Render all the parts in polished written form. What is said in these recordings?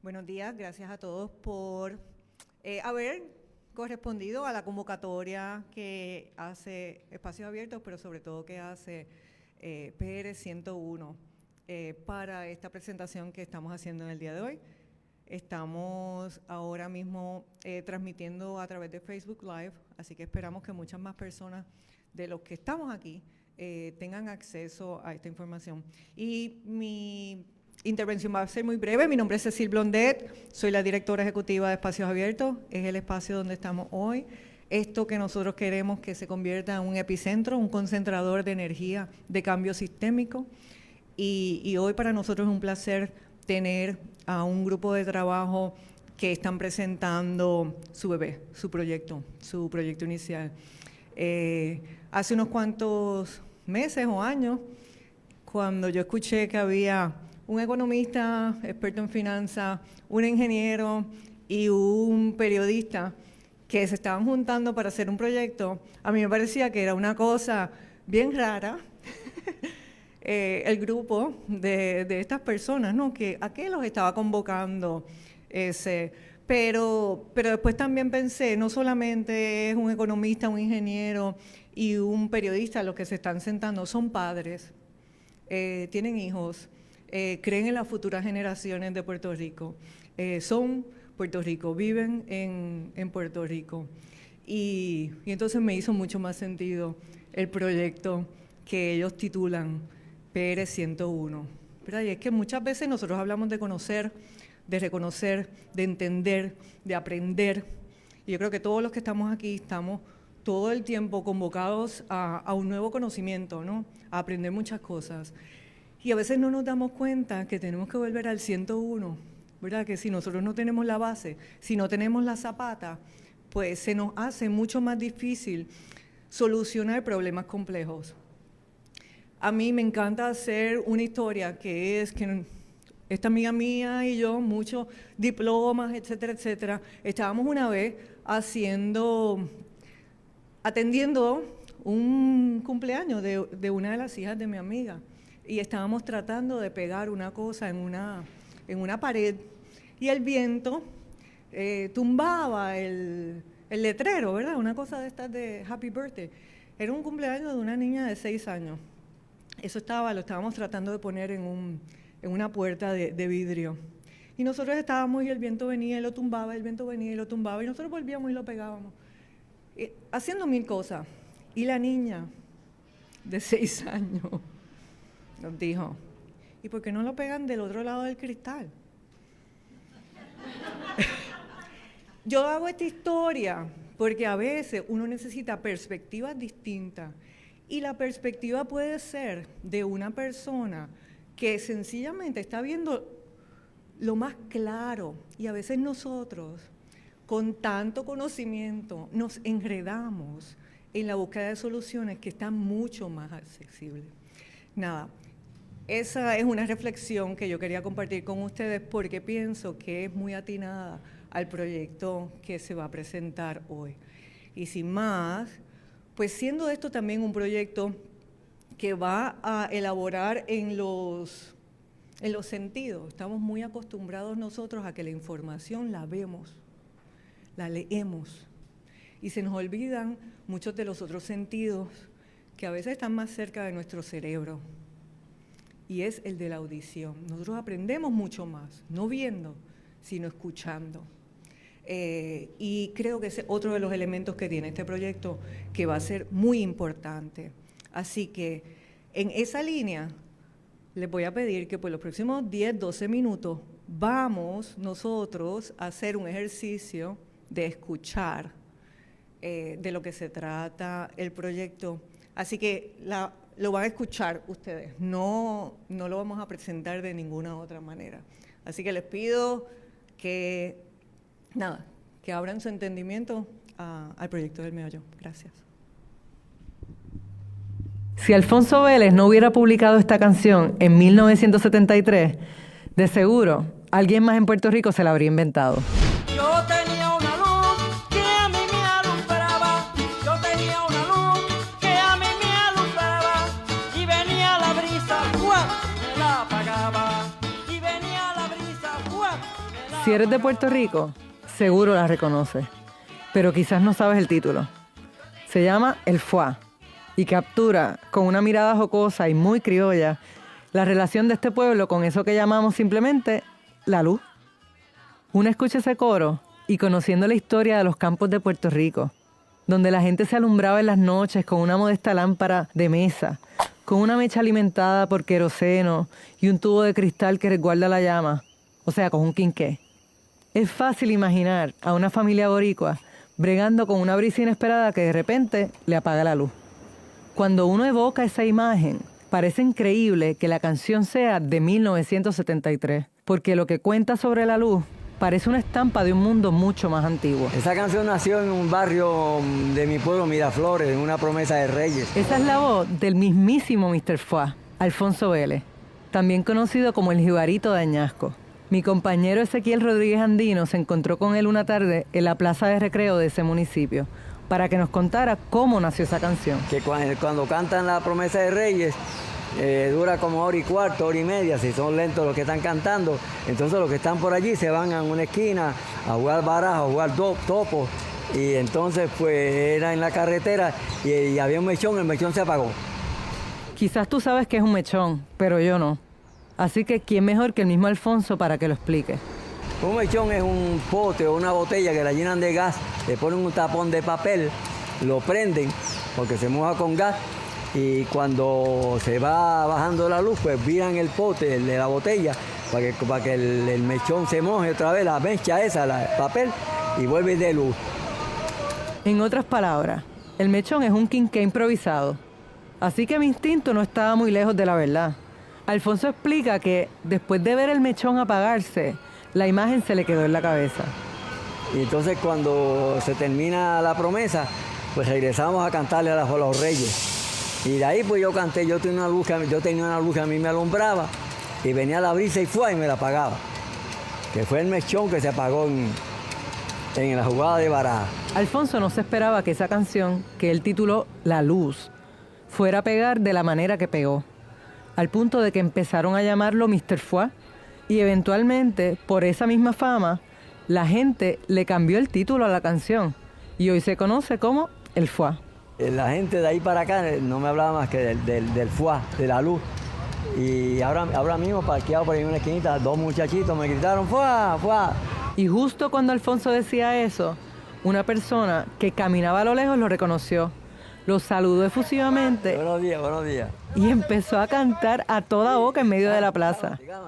Buenos días, gracias a todos por haber correspondido a la convocatoria que hace Espacios Abiertos, pero sobre todo que hace PR 101 para esta presentación que estamos haciendo en el día de hoy. Estamos ahora mismo transmitiendo a través de Facebook Live, así que esperamos que muchas más personas de los que estamos aquí tengan acceso a esta información. Y mi intervención va a ser muy breve. Mi nombre es Cecil Blondet, soy la directora ejecutiva de Espacios Abiertos, es el espacio donde estamos hoy. Esto que nosotros queremos que se convierta en un epicentro, un concentrador de energía de cambio sistémico. Y hoy para nosotros es un placer tener a un grupo de trabajo que están presentando su bebé, su proyecto inicial. Hace unos cuantos meses o años, cuando yo escuché que había un economista experto en finanzas, un ingeniero y un periodista que se estaban juntando para hacer un proyecto, a mí me parecía que era una cosa bien rara. El grupo de estas personas, ¿no? ¿A qué los estaba convocando ese? Pero después también pensé, no solamente es un economista, un ingeniero y un periodista los que se están sentando, son padres, tienen hijos, creen en las futuras generaciones de Puerto Rico, son Puerto Rico, viven en Puerto Rico. Y entonces me hizo mucho más sentido el proyecto que ellos titulan PR 101. ¿Verdad? Y es que muchas veces nosotros hablamos de conocer, de reconocer, de entender, de aprender. Y yo creo que todos los que estamos aquí estamos todo el tiempo convocados a un nuevo conocimiento, ¿no? A aprender muchas cosas. Y a veces no nos damos cuenta que tenemos que volver al 101, ¿verdad? Que si nosotros no tenemos la base, si no tenemos la zapata, pues se nos hace mucho más difícil solucionar problemas complejos. A mí me encanta hacer una historia que es que esta amiga mía y yo, muchos diplomas, etcétera, etcétera, estábamos una vez atendiendo un cumpleaños de una de las hijas de mi amiga y estábamos tratando de pegar una cosa en una pared y el viento tumbaba el letrero, ¿verdad? Una cosa de estas de Happy Birthday. Era un cumpleaños de una niña de 6 años. Eso lo estábamos tratando de poner en una puerta de vidrio. Y nosotros estábamos y el viento venía y lo tumbaba, el viento venía y lo tumbaba, y nosotros volvíamos y lo pegábamos. Haciendo mil cosas. Y la niña de 6 años nos dijo, ¿y por qué no lo pegan del otro lado del cristal? Yo hago esta historia porque a veces uno necesita perspectivas distintas. Y la perspectiva puede ser de una persona que sencillamente está viendo lo más claro. Y a veces nosotros, con tanto conocimiento, nos enredamos en la búsqueda de soluciones que están mucho más accesibles. Nada, esa es una reflexión que yo quería compartir con ustedes porque pienso que es muy atinada al proyecto que se va a presentar hoy. Y sin más, pues siendo esto también un proyecto que va a elaborar en los sentidos, estamos muy acostumbrados nosotros a que la información la vemos, la leemos, y se nos olvidan muchos de los otros sentidos que a veces están más cerca de nuestro cerebro, y es el de la audición. Nosotros aprendemos mucho más, no viendo, sino escuchando. Y creo que es otro de los elementos que tiene este proyecto que va a ser muy importante. Así que en esa línea les voy a pedir que por los próximos 10, 12 minutos vamos nosotros a hacer un ejercicio de escuchar de lo que se trata el proyecto. Así que lo van a escuchar ustedes, no lo vamos a presentar de ninguna otra manera. Así que les pido que abran su entendimiento al proyecto del Meollo. Gracias. Si Alfonso Vélez no hubiera publicado esta canción en 1973, de seguro alguien más en Puerto Rico se la habría inventado. Yo tenía una luz que a mí me alumbraba, yo tenía una luz que a mí me alumbraba, y venía la brisa, ¡guap!, me la apagaba, y venía la brisa, ¡guap!, me la Si eres de Puerto Rico, seguro la reconoces, pero quizás no sabes el título. Se llama El Fuá y captura, con una mirada jocosa y muy criolla, la relación de este pueblo con eso que llamamos simplemente la luz. Uno escucha ese coro y conociendo la historia de los campos de Puerto Rico, donde la gente se alumbraba en las noches con una modesta lámpara de mesa, con una mecha alimentada por queroseno y un tubo de cristal que resguarda la llama, o sea, con un quinqué. Es fácil imaginar a una familia boricua bregando con una brisa inesperada que de repente le apaga la luz. Cuando uno evoca esa imagen, parece increíble que la canción sea de 1973, porque lo que cuenta sobre la luz parece una estampa de un mundo mucho más antiguo. Esa canción nació en un barrio de mi pueblo, Miraflores, en una promesa de Reyes. Esa es la voz del mismísimo Mr. Fuá, Alfonso Vélez, también conocido como el Jibarito de Añasco. Mi compañero Ezequiel Rodríguez Andino se encontró con él una tarde en la plaza de recreo de ese municipio para que nos contara cómo nació esa canción. Que cuando cantan la promesa de Reyes, dura como hora y cuarto, hora y media, si son lentos los que están cantando. Entonces los que están por allí se van a una esquina a jugar baraja, a jugar topo. Y entonces pues era en la carretera y había un mechón, el mechón se apagó. Quizás tú sabes que es un mechón, pero yo no. Así que, ¿quién mejor que el mismo Alfonso para que lo explique? Un mechón es un pote o una botella que la llenan de gas, le ponen un tapón de papel, lo prenden porque se moja con gas y cuando se va bajando la luz, pues viran el pote de la botella para que el mechón se moje otra vez, la mecha esa, el papel, y vuelve de luz. En otras palabras, el mechón es un quinqué improvisado. Así que mi instinto no estaba muy lejos de la verdad. Alfonso explica que después de ver el mechón apagarse, la imagen se le quedó en la cabeza. Y entonces cuando se termina la promesa, pues regresamos a cantarle a los reyes. Y de ahí pues yo canté, yo tenía una luz que a mí me alumbraba, y venía la brisa y fue y me la apagaba. Que fue el mechón que se apagó en la jugada de baraja. Alfonso no se esperaba que esa canción, que él tituló La Luz, fuera a pegar de la manera que pegó, al punto de que empezaron a llamarlo Mr. Fuá, y eventualmente, por esa misma fama, la gente le cambió el título a la canción, y hoy se conoce como El Fuá. La gente de ahí para acá no me hablaba más que del Fuá, de la luz. Y ahora mismo, parqueado por ahí en una esquinita, dos muchachitos me gritaron ¡Fuá, Fuá! Y justo cuando Alfonso decía eso, una persona que caminaba a lo lejos lo reconoció, lo saludó efusivamente. Buenos días, buenos días. Y empezó a cantar a toda boca en medio de la plaza. Yo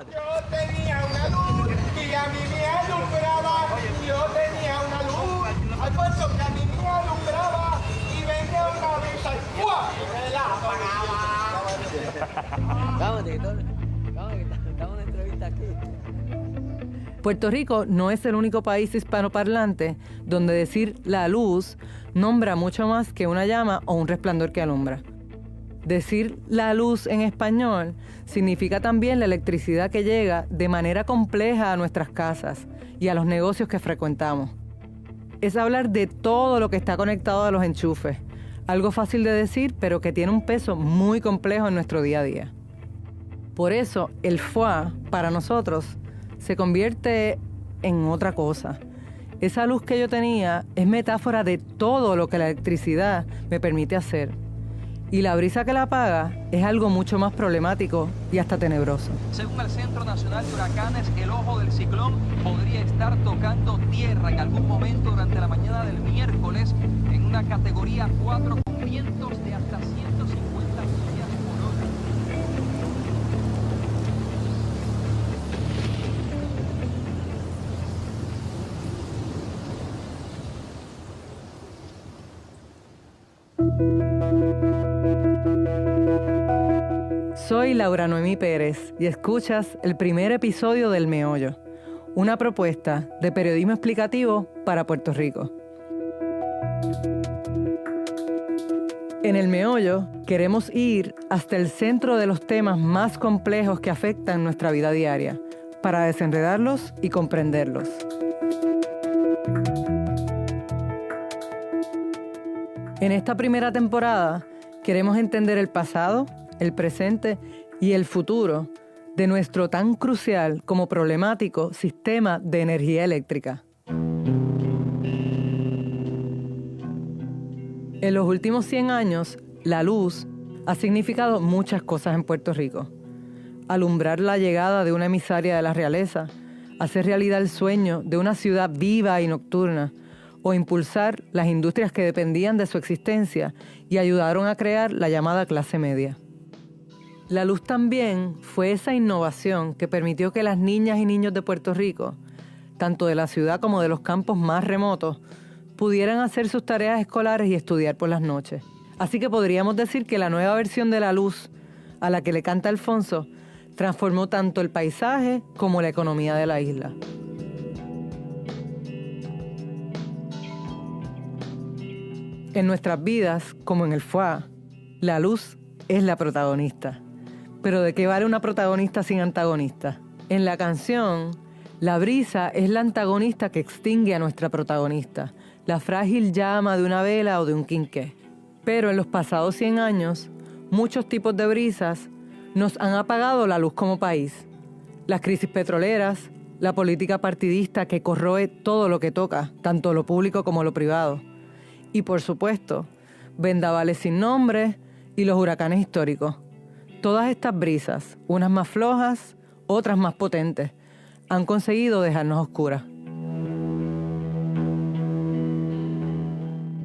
tenía una luz que a mí me alumbraba. Yo tenía una luz, Alfonso, que a mí me alumbraba. Y venía una brisa y ¡fua! Me la apagaba. Cámate, que estamos en una entrevista aquí. Puerto Rico no es el único país hispanoparlante donde decir la luz nombra mucho más que una llama o un resplandor que alumbra. Decir la luz en español significa también la electricidad que llega de manera compleja a nuestras casas y a los negocios que frecuentamos. Es hablar de todo lo que está conectado a los enchufes, algo fácil de decir, pero que tiene un peso muy complejo en nuestro día a día. Por eso, el fuá, para nosotros, se convierte en otra cosa. Esa luz que yo tenía es metáfora de todo lo que la electricidad me permite hacer. Y la brisa que la apaga es algo mucho más problemático y hasta tenebroso. Según el Centro Nacional de Huracanes, el ojo del ciclón podría estar tocando tierra en algún momento durante la mañana del miércoles en una categoría 4 con vientos de hasta 150 millas por hora. Soy Laura Noemí Pérez y escuchas el primer episodio del Meollo, una propuesta de periodismo explicativo para Puerto Rico. En el Meollo queremos ir hasta el centro de los temas más complejos que afectan nuestra vida diaria, para desenredarlos y comprenderlos. En esta primera temporada queremos entender el pasado, el presente y el futuro de nuestro tan crucial como problemático sistema de energía eléctrica. En los últimos 100 años, la luz ha significado muchas cosas en Puerto Rico. Alumbrar la llegada de una emisaria de la realeza, hacer realidad el sueño de una ciudad viva y nocturna, o impulsar las industrias que dependían de su existencia y ayudaron a crear la llamada clase media. La luz también fue esa innovación que permitió que las niñas y niños de Puerto Rico, tanto de la ciudad como de los campos más remotos, pudieran hacer sus tareas escolares y estudiar por las noches. Así que podríamos decir que la nueva versión de la luz, a la que le canta Alfonso, transformó tanto el paisaje como la economía de la isla. En nuestras vidas, como en el FUA, la luz es la protagonista. Pero ¿de qué vale una protagonista sin antagonista? En la canción, la brisa es la antagonista que extingue a nuestra protagonista, la frágil llama de una vela o de un quinqué. Pero en los pasados 100 años, muchos tipos de brisas nos han apagado la luz como país. Las crisis petroleras, la política partidista que corroe todo lo que toca, tanto lo público como lo privado. Y por supuesto, vendavales sin nombre y los huracanes históricos. Todas estas brisas, unas más flojas, otras más potentes, han conseguido dejarnos oscuras.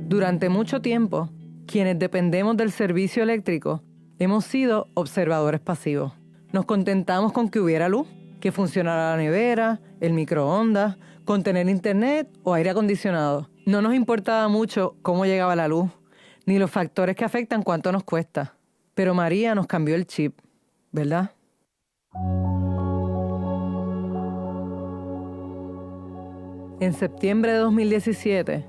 Durante mucho tiempo, quienes dependemos del servicio eléctrico hemos sido observadores pasivos. Nos contentamos con que hubiera luz, que funcionara la nevera, el microondas, con tener internet o aire acondicionado. No nos importaba mucho cómo llegaba la luz, ni los factores que afectan cuánto nos cuesta. Pero María nos cambió el chip, ¿verdad? En septiembre de 2017,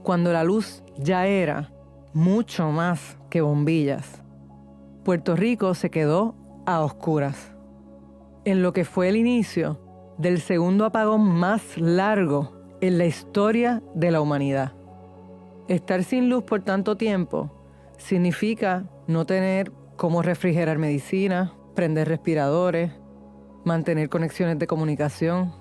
cuando la luz ya era mucho más que bombillas, Puerto Rico se quedó a oscuras. En lo que fue el inicio del segundo apagón más largo en la historia de la humanidad. Estar sin luz por tanto tiempo significa no tener cómo refrigerar medicina, prender respiradores, mantener conexiones de comunicación.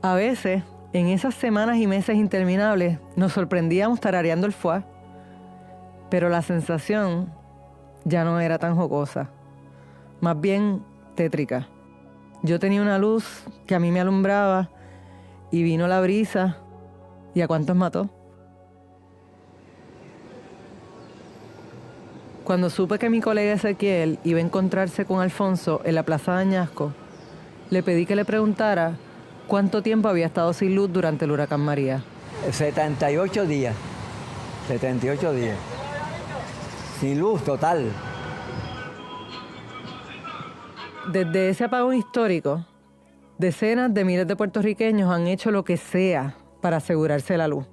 A veces, en esas semanas y meses interminables, nos sorprendíamos tarareando el FUA, pero la sensación ya no era tan jocosa, más bien tétrica. Yo tenía una luz que a mí me alumbraba y vino la brisa, ¿y a cuántos mató? Cuando supe que mi colega Ezequiel iba a encontrarse con Alfonso en la Plaza de Añasco, le pedí que le preguntara cuánto tiempo había estado sin luz durante el huracán María. 78 días. 78 días. Sin luz total. Desde ese apagón histórico, decenas de miles de puertorriqueños han hecho lo que sea para asegurarse la luz.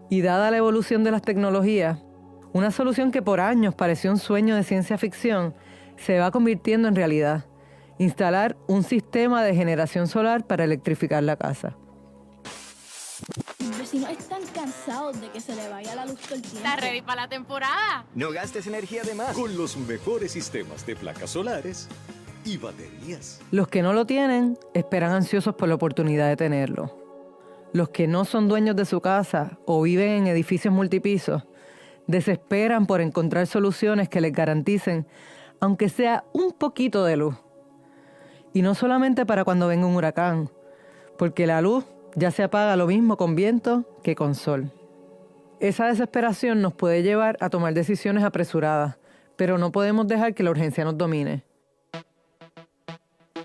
Y dada la evolución de las tecnologías, una solución que por años pareció un sueño de ciencia ficción se va convirtiendo en realidad: instalar un sistema de generación solar para electrificar la casa. Mis vecinos están cansados de que se le vaya la luz todo el tiempo. ¿Estás ready para la temporada? No gastes energía de más con los mejores sistemas de placas solares y baterías. Los que no lo tienen esperan ansiosos por la oportunidad de tenerlo. Los que no son dueños de su casa o viven en edificios multipisos desesperan por encontrar soluciones que les garanticen, aunque sea un poquito de luz. Y no solamente para cuando venga un huracán, porque la luz ya se apaga lo mismo con viento que con sol. Esa desesperación nos puede llevar a tomar decisiones apresuradas, pero no podemos dejar que la urgencia nos domine.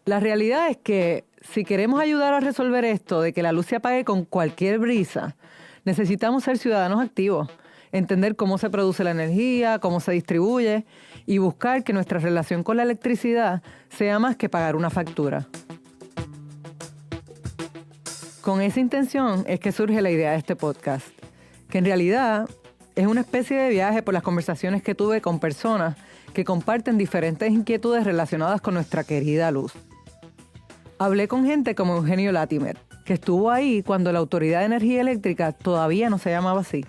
La realidad es que si queremos ayudar a resolver esto de que la luz se apague con cualquier brisa, necesitamos ser ciudadanos activos, entender cómo se produce la energía, cómo se distribuye y buscar que nuestra relación con la electricidad sea más que pagar una factura. Con esa intención es que surge la idea de este podcast, que en realidad es una especie de viaje por las conversaciones que tuve con personas que comparten diferentes inquietudes relacionadas con nuestra querida luz. Hablé con gente como Eugenio Latimer, que estuvo ahí cuando la Autoridad de Energía Eléctrica todavía no se llamaba así,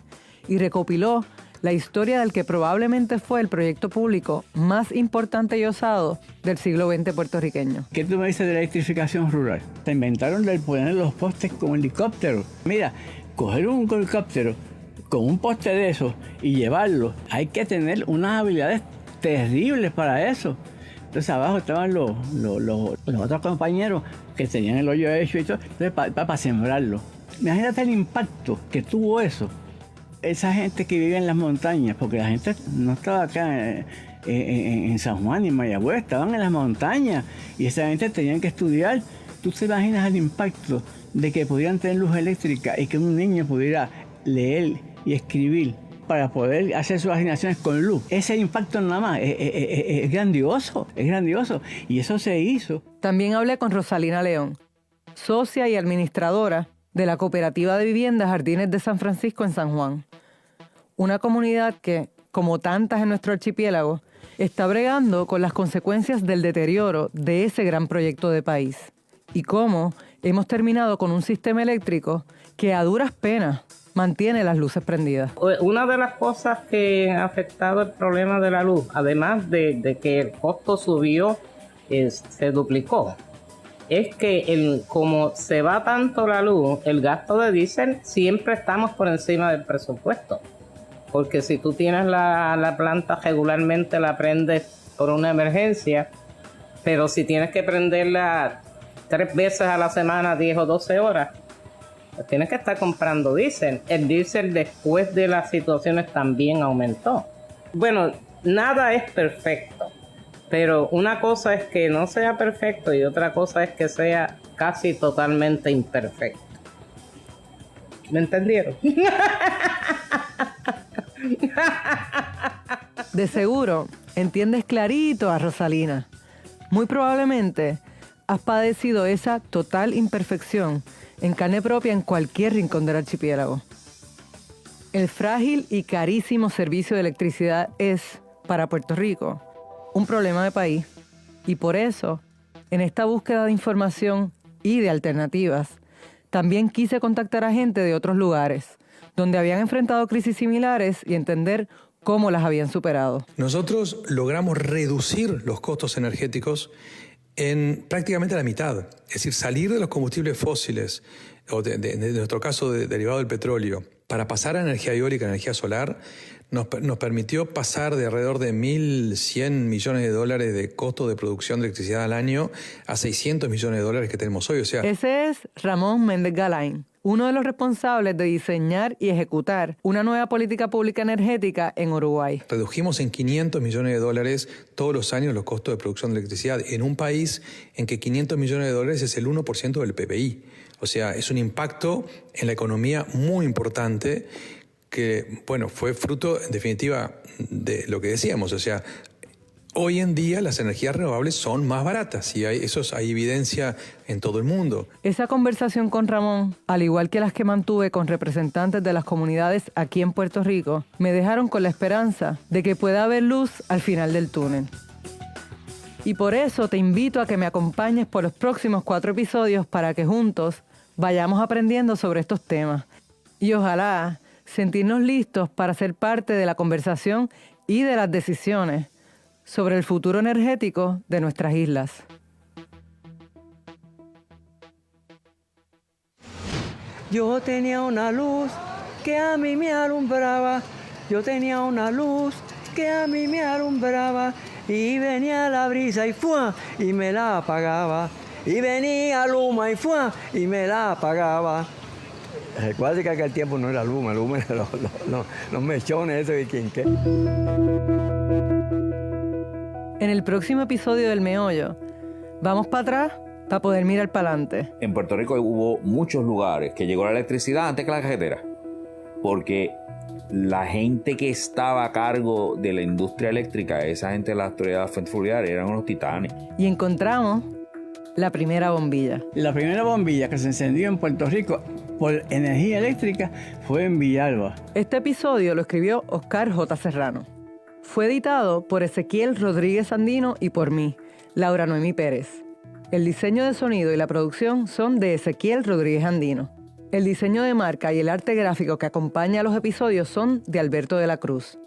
y recopiló la historia del que probablemente fue el proyecto público más importante y osado del siglo XX puertorriqueño. ¿Qué tú me dices de la electrificación rural? Se inventaron el poner los postes con helicópteros. Mira, coger un helicóptero con un poste de esos y llevarlo, hay que tener unas habilidades terribles para eso. Entonces abajo estaban los otros compañeros que tenían el hoyo hecho y todo, para sembrarlo. Imagínate el impacto que tuvo eso. Esa gente que vive en las montañas, porque la gente no estaba acá en San Juan ni en Mayagüez, estaban en las montañas y esa gente tenían que estudiar. ¿Tú te imaginas el impacto de que pudieran tener luz eléctrica y que un niño pudiera leer y escribir para poder hacer sus asignaciones con luz? Ese impacto nada más es grandioso, es grandioso. Y eso se hizo. También hablé con Rosalina León, socia y administradora de la Cooperativa de Viviendas Jardines de San Francisco en San Juan. Una comunidad que, como tantas en nuestro archipiélago, está bregando con las consecuencias del deterioro de ese gran proyecto de país. Y cómo hemos terminado con un sistema eléctrico que a duras penas mantiene las luces prendidas. Una de las cosas que ha afectado el problema de la luz, además de que el costo subió, se duplicó, es que como se va tanto la luz, el gasto de diésel siempre estamos por encima del presupuesto. Porque si tú tienes la planta regularmente la prendes por una emergencia, pero si tienes que prenderla 3 veces a la semana, 10 o 12 horas, pues tienes que estar comprando diésel. El diésel después de las situaciones también aumentó. Bueno, nada es perfecto, pero una cosa es que no sea perfecto y otra cosa es que sea casi totalmente imperfecto. ¿Me entendieron? De seguro, entiendes clarito a Rosalina. Muy probablemente has padecido esa total imperfección en carne propia en cualquier rincón del archipiélago. El frágil y carísimo servicio de electricidad es, para Puerto Rico, un problema de país. Y por eso, en esta búsqueda de información y de alternativas, también quise contactar a gente de otros lugares, donde habían enfrentado crisis similares y entender cómo las habían superado. Nosotros logramos reducir los costos energéticos en prácticamente la mitad. Es decir, salir de los combustibles fósiles, o de nuestro caso derivado del petróleo, para pasar a energía eólica, energía solar, nos permitió pasar de alrededor de 1.100 millones de dólares de costo de producción de electricidad al año a 600 millones de dólares que tenemos hoy. O sea, ese es Ramón Méndez Galain, uno de los responsables de diseñar y ejecutar una nueva política pública energética en Uruguay. Redujimos en 500 millones de dólares todos los años los costos de producción de electricidad en un país en que 500 millones de dólares es el 1% del PBI. O sea, es un impacto en la economía muy importante que, bueno, fue fruto, en definitiva, de lo que decíamos. O sea, hoy en día las energías renovables son más baratas y hay evidencia en todo el mundo. Esa conversación con Ramón, al igual que las que mantuve con representantes de las comunidades aquí en Puerto Rico, me dejaron con la esperanza de que pueda haber luz al final del túnel. Y por eso te invito a que me acompañes por los próximos 4 episodios para que juntos vayamos aprendiendo sobre estos temas. Y ojalá sentirnos listos para ser parte de la conversación y de las decisiones sobre el futuro energético de nuestras islas. Yo tenía una luz que a mí me alumbraba. Yo tenía una luz que a mí me alumbraba. Y venía la brisa y ¡fua! Y me la apagaba. Y venía Luma y ¡fua! Y me la apagaba. Recuerda que aquel tiempo no era Luma eran los mechones esos y quién qué. En el próximo episodio del Meollo, vamos para atrás para poder mirar para adelante. En Puerto Rico hubo muchos lugares que llegó la electricidad antes que la carretera, porque la gente que estaba a cargo de la industria eléctrica, esa gente de la autoridad de la fuente fluvial, eran unos titanes. Y encontramos la primera bombilla. La primera bombilla que se encendió en Puerto Rico por energía eléctrica fue en Villalba. Este episodio lo escribió Oscar J. Serrano. Fue editado por Ezequiel Rodríguez Andino y por mí, Laura Noemí Pérez. El diseño de sonido y la producción son de Ezequiel Rodríguez Andino. El diseño de marca y el arte gráfico que acompaña a los episodios son de Alberto de la Cruz.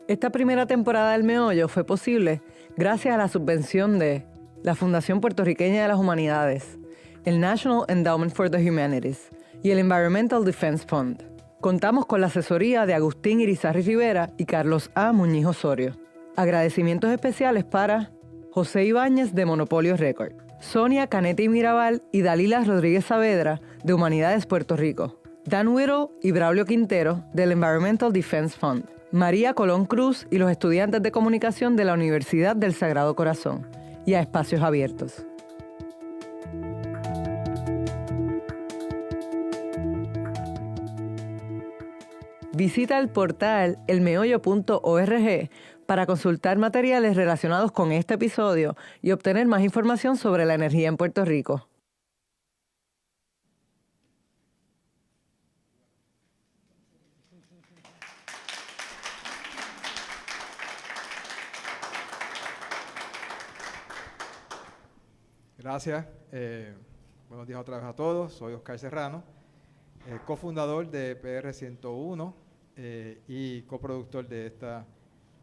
Esta primera temporada del Meollo fue posible gracias a la subvención de la Fundación Puertorriqueña de las Humanidades, el National Endowment for the Humanities y el Environmental Defense Fund. Contamos con la asesoría de Agustín Irizarry Rivera y Carlos A. Muñiz Osorio. Agradecimientos especiales para José Ibáñez de Monopolio Record, Sonia Canetti Mirabal y Dalila Rodríguez Saavedra de Humanidades Puerto Rico, Dan Whittle y Braulio Quintero del Environmental Defense Fund, María Colón Cruz y los estudiantes de comunicación de la Universidad del Sagrado Corazón, y a Espacios Abiertos. Visita el portal elmeollo.org para consultar materiales relacionados con este episodio y obtener más información sobre la energía en Puerto Rico. Gracias. Buenos días otra vez a todos. Soy Oscar Serrano, cofundador de PR101 y coproductor de esta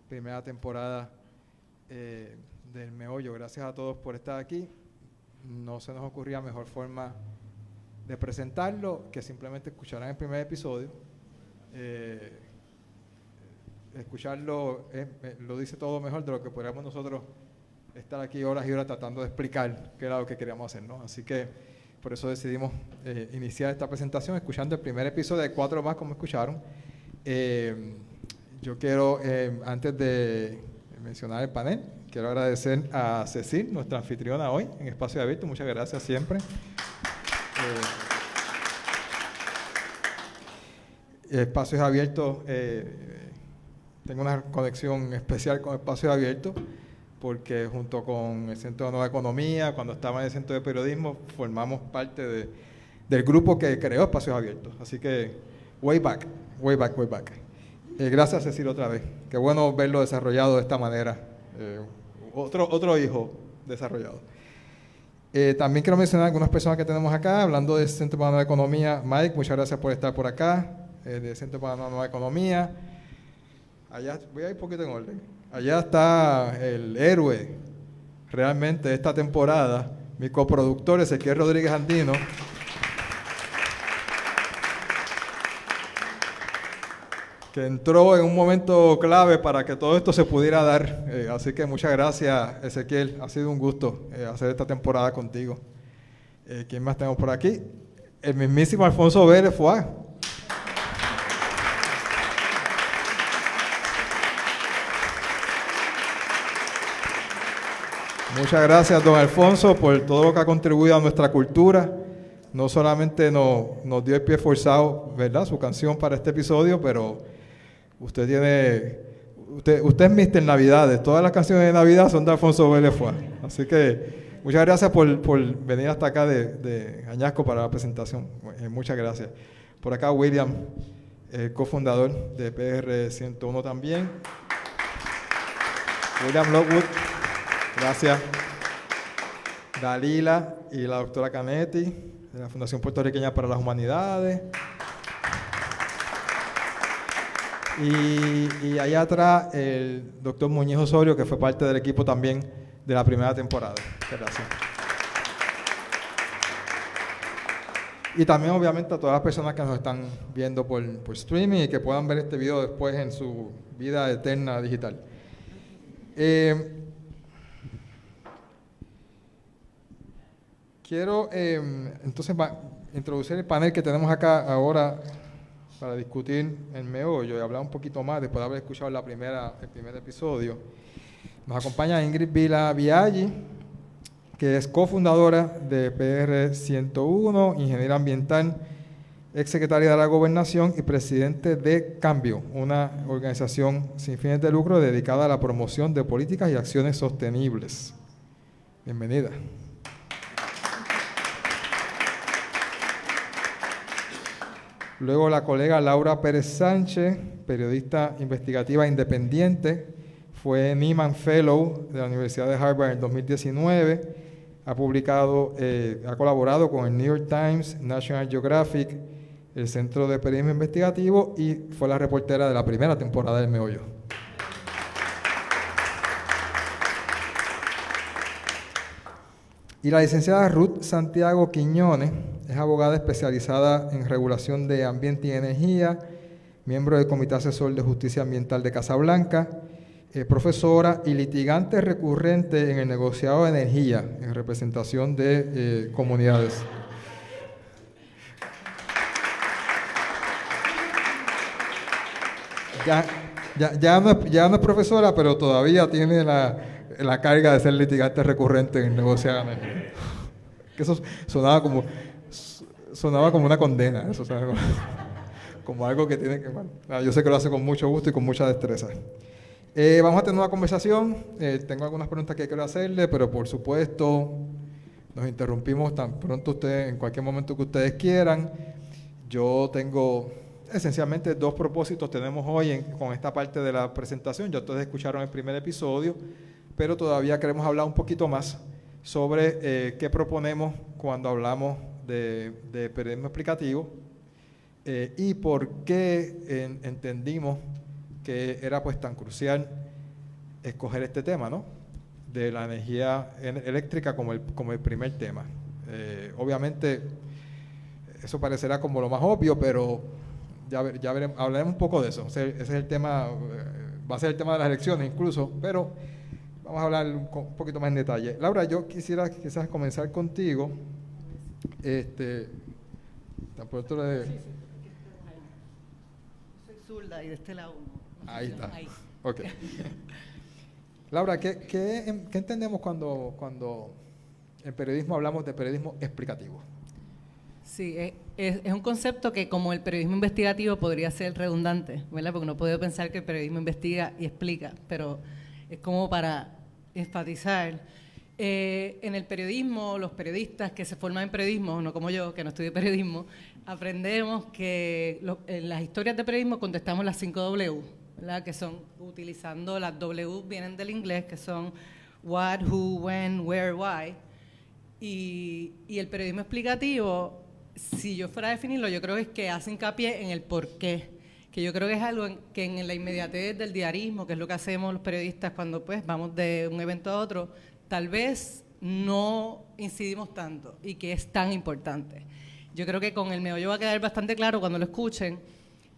primera temporada del Meollo. Gracias a todos por estar aquí. No se nos ocurría mejor forma de presentarlo que simplemente escucharán el primer episodio. Escucharlo lo dice todo mejor de lo que podríamos nosotros estar aquí horas y horas tratando de explicar qué era lo que queríamos hacer, ¿no? Así que por eso decidimos iniciar esta presentación escuchando el primer episodio de 4 más, como escucharon. Yo quiero, antes de mencionar el panel, quiero agradecer a Cecil, nuestra anfitriona hoy en Espacio Abierto. Muchas gracias siempre. Espacios Abiertos, tengo una conexión especial con Espacios Abiertos, porque junto con el Centro de Nueva Economía, cuando estaba en el Centro de Periodismo, formamos parte del grupo que creó Espacios Abiertos. Así que, way back. Gracias, Cecil, otra vez. Qué bueno verlo desarrollado de esta manera. Otro hijo desarrollado. También quiero mencionar a algunas personas que tenemos acá, hablando del Centro para la Nueva Economía. Mike, muchas gracias por estar por acá, del Centro para la Nueva Economía. Allá, voy a ir un poquito en orden. Allá está el héroe realmente de esta temporada, mi coproductor Ezequiel Rodríguez Andino. Que entró en un momento clave para que todo esto se pudiera dar. Así que muchas gracias, Ezequiel. Ha sido un gusto hacer esta temporada contigo. ¿Quién más tenemos por aquí? El mismísimo Alfonso Vélez Fuá. Muchas gracias, don Alfonso, por todo lo que ha contribuido a nuestra cultura. No solamente nos dio el pie forzado, ¿verdad?, su canción para este episodio, pero usted es Mr. Navidades. Todas las canciones de Navidad son de Alfonso Vélez Fuá. Así que muchas gracias por venir hasta acá de Añasco para la presentación. Muchas gracias. Por acá William, el cofundador de PR101 también. William Lockwood. Gracias. Dalila y la doctora Canetti, de la Fundación Puertorriqueña para las Humanidades. Y allá atrás, el doctor Muñiz Osorio, que fue parte del equipo también de la primera temporada. Muchas gracias. Y también, obviamente, a todas las personas que nos están viendo por streaming y que puedan ver este video después en su vida eterna digital. Quiero entonces introducir el panel que tenemos acá ahora para discutir el meollo y hablar un poquito más después de haber escuchado el primer episodio. Nos acompaña Ingrid Vila Biaggi, que es cofundadora de PR101, ingeniera ambiental, exsecretaria de la Gobernación y presidente de Cambio, una organización sin fines de lucro dedicada a la promoción de políticas y acciones sostenibles. Bienvenida. Luego la colega Laura Pérez Sánchez, periodista investigativa independiente, fue Nieman Fellow de la Universidad de Harvard en 2019, ha colaborado con el New York Times, National Geographic el Centro de Periodismo Investigativo y fue la reportera de la primera temporada del Meollo. Y la licenciada Ruth Santiago Quiñones es abogada especializada en regulación de ambiente y energía, miembro del Comité Asesor de Justicia Ambiental de Casablanca, profesora y litigante recurrente en el negociado de energía en representación de comunidades. Ya no es profesora, pero todavía tiene la carga de ser litigante recurrente en el negociado de energía. Que eso sonaba como una condena, eso, como algo que tiene que... Bueno, yo sé que lo hace con mucho gusto y con mucha destreza. Vamos a tener una conversación. Tengo algunas preguntas que quiero hacerle, pero por supuesto nos interrumpimos tan pronto ustedes, en cualquier momento que ustedes quieran. Yo tengo esencialmente dos propósitos tenemos hoy con esta parte de la presentación. Ya ustedes escucharon el primer episodio, pero todavía queremos hablar un poquito más sobre qué proponemos cuando hablamos de periodismo explicativo y por qué entendimos que era pues tan crucial escoger este tema, ¿no? De la energía eléctrica como el primer tema. Obviamente eso parecerá como lo más obvio, pero ya veremos, hablaremos un poco de eso. Ese es el tema, va a ser el tema de las elecciones incluso, pero vamos a hablar un poquito más en detalle. Laura, yo quisiera quizás comenzar contigo. Tan pronto le... Soy zurda y de este lado uno. Ahí está. Ahí. Ok. Laura, ¿qué entendemos cuando en periodismo hablamos de periodismo explicativo? Sí, es un concepto que como el periodismo investigativo podría ser redundante, ¿verdad? Porque uno puede pensar que el periodismo investiga y explica, pero es como para enfatizar. En el periodismo, los periodistas que se forman en periodismo, no como yo, que no estudio periodismo, aprendemos que en las historias de periodismo contestamos las 5 W, ¿verdad? Que son, utilizando las W, vienen del inglés, que son what, who, when, where, why. Y el periodismo explicativo, si yo fuera a definirlo, yo creo que es que hace hincapié en el por qué, que yo creo que es algo que en la inmediatez del diarismo, que es lo que hacemos los periodistas cuando pues vamos de un evento a otro, tal vez no incidimos tanto y que es tan importante. Yo creo que con el meollo va a quedar bastante claro cuando lo escuchen,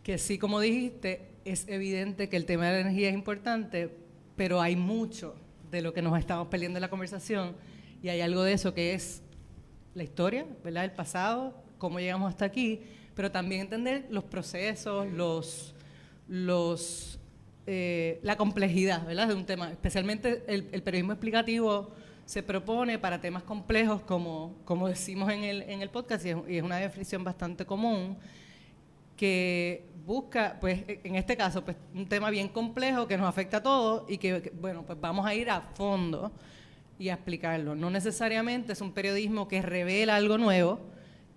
que sí, como dijiste, es evidente que el tema de la energía es importante, pero hay mucho de lo que nos estamos peleando en la conversación y hay algo de eso que es la historia, ¿verdad? El pasado, cómo llegamos hasta aquí, pero también entender los procesos, la complejidad, ¿verdad? De un tema. Especialmente el periodismo explicativo se propone para temas complejos, como decimos en el podcast, y es una definición bastante común, que busca, pues en este caso, pues un tema bien complejo que nos afecta a todos y que bueno, pues vamos a ir a fondo y a explicarlo. No necesariamente es un periodismo que revela algo nuevo,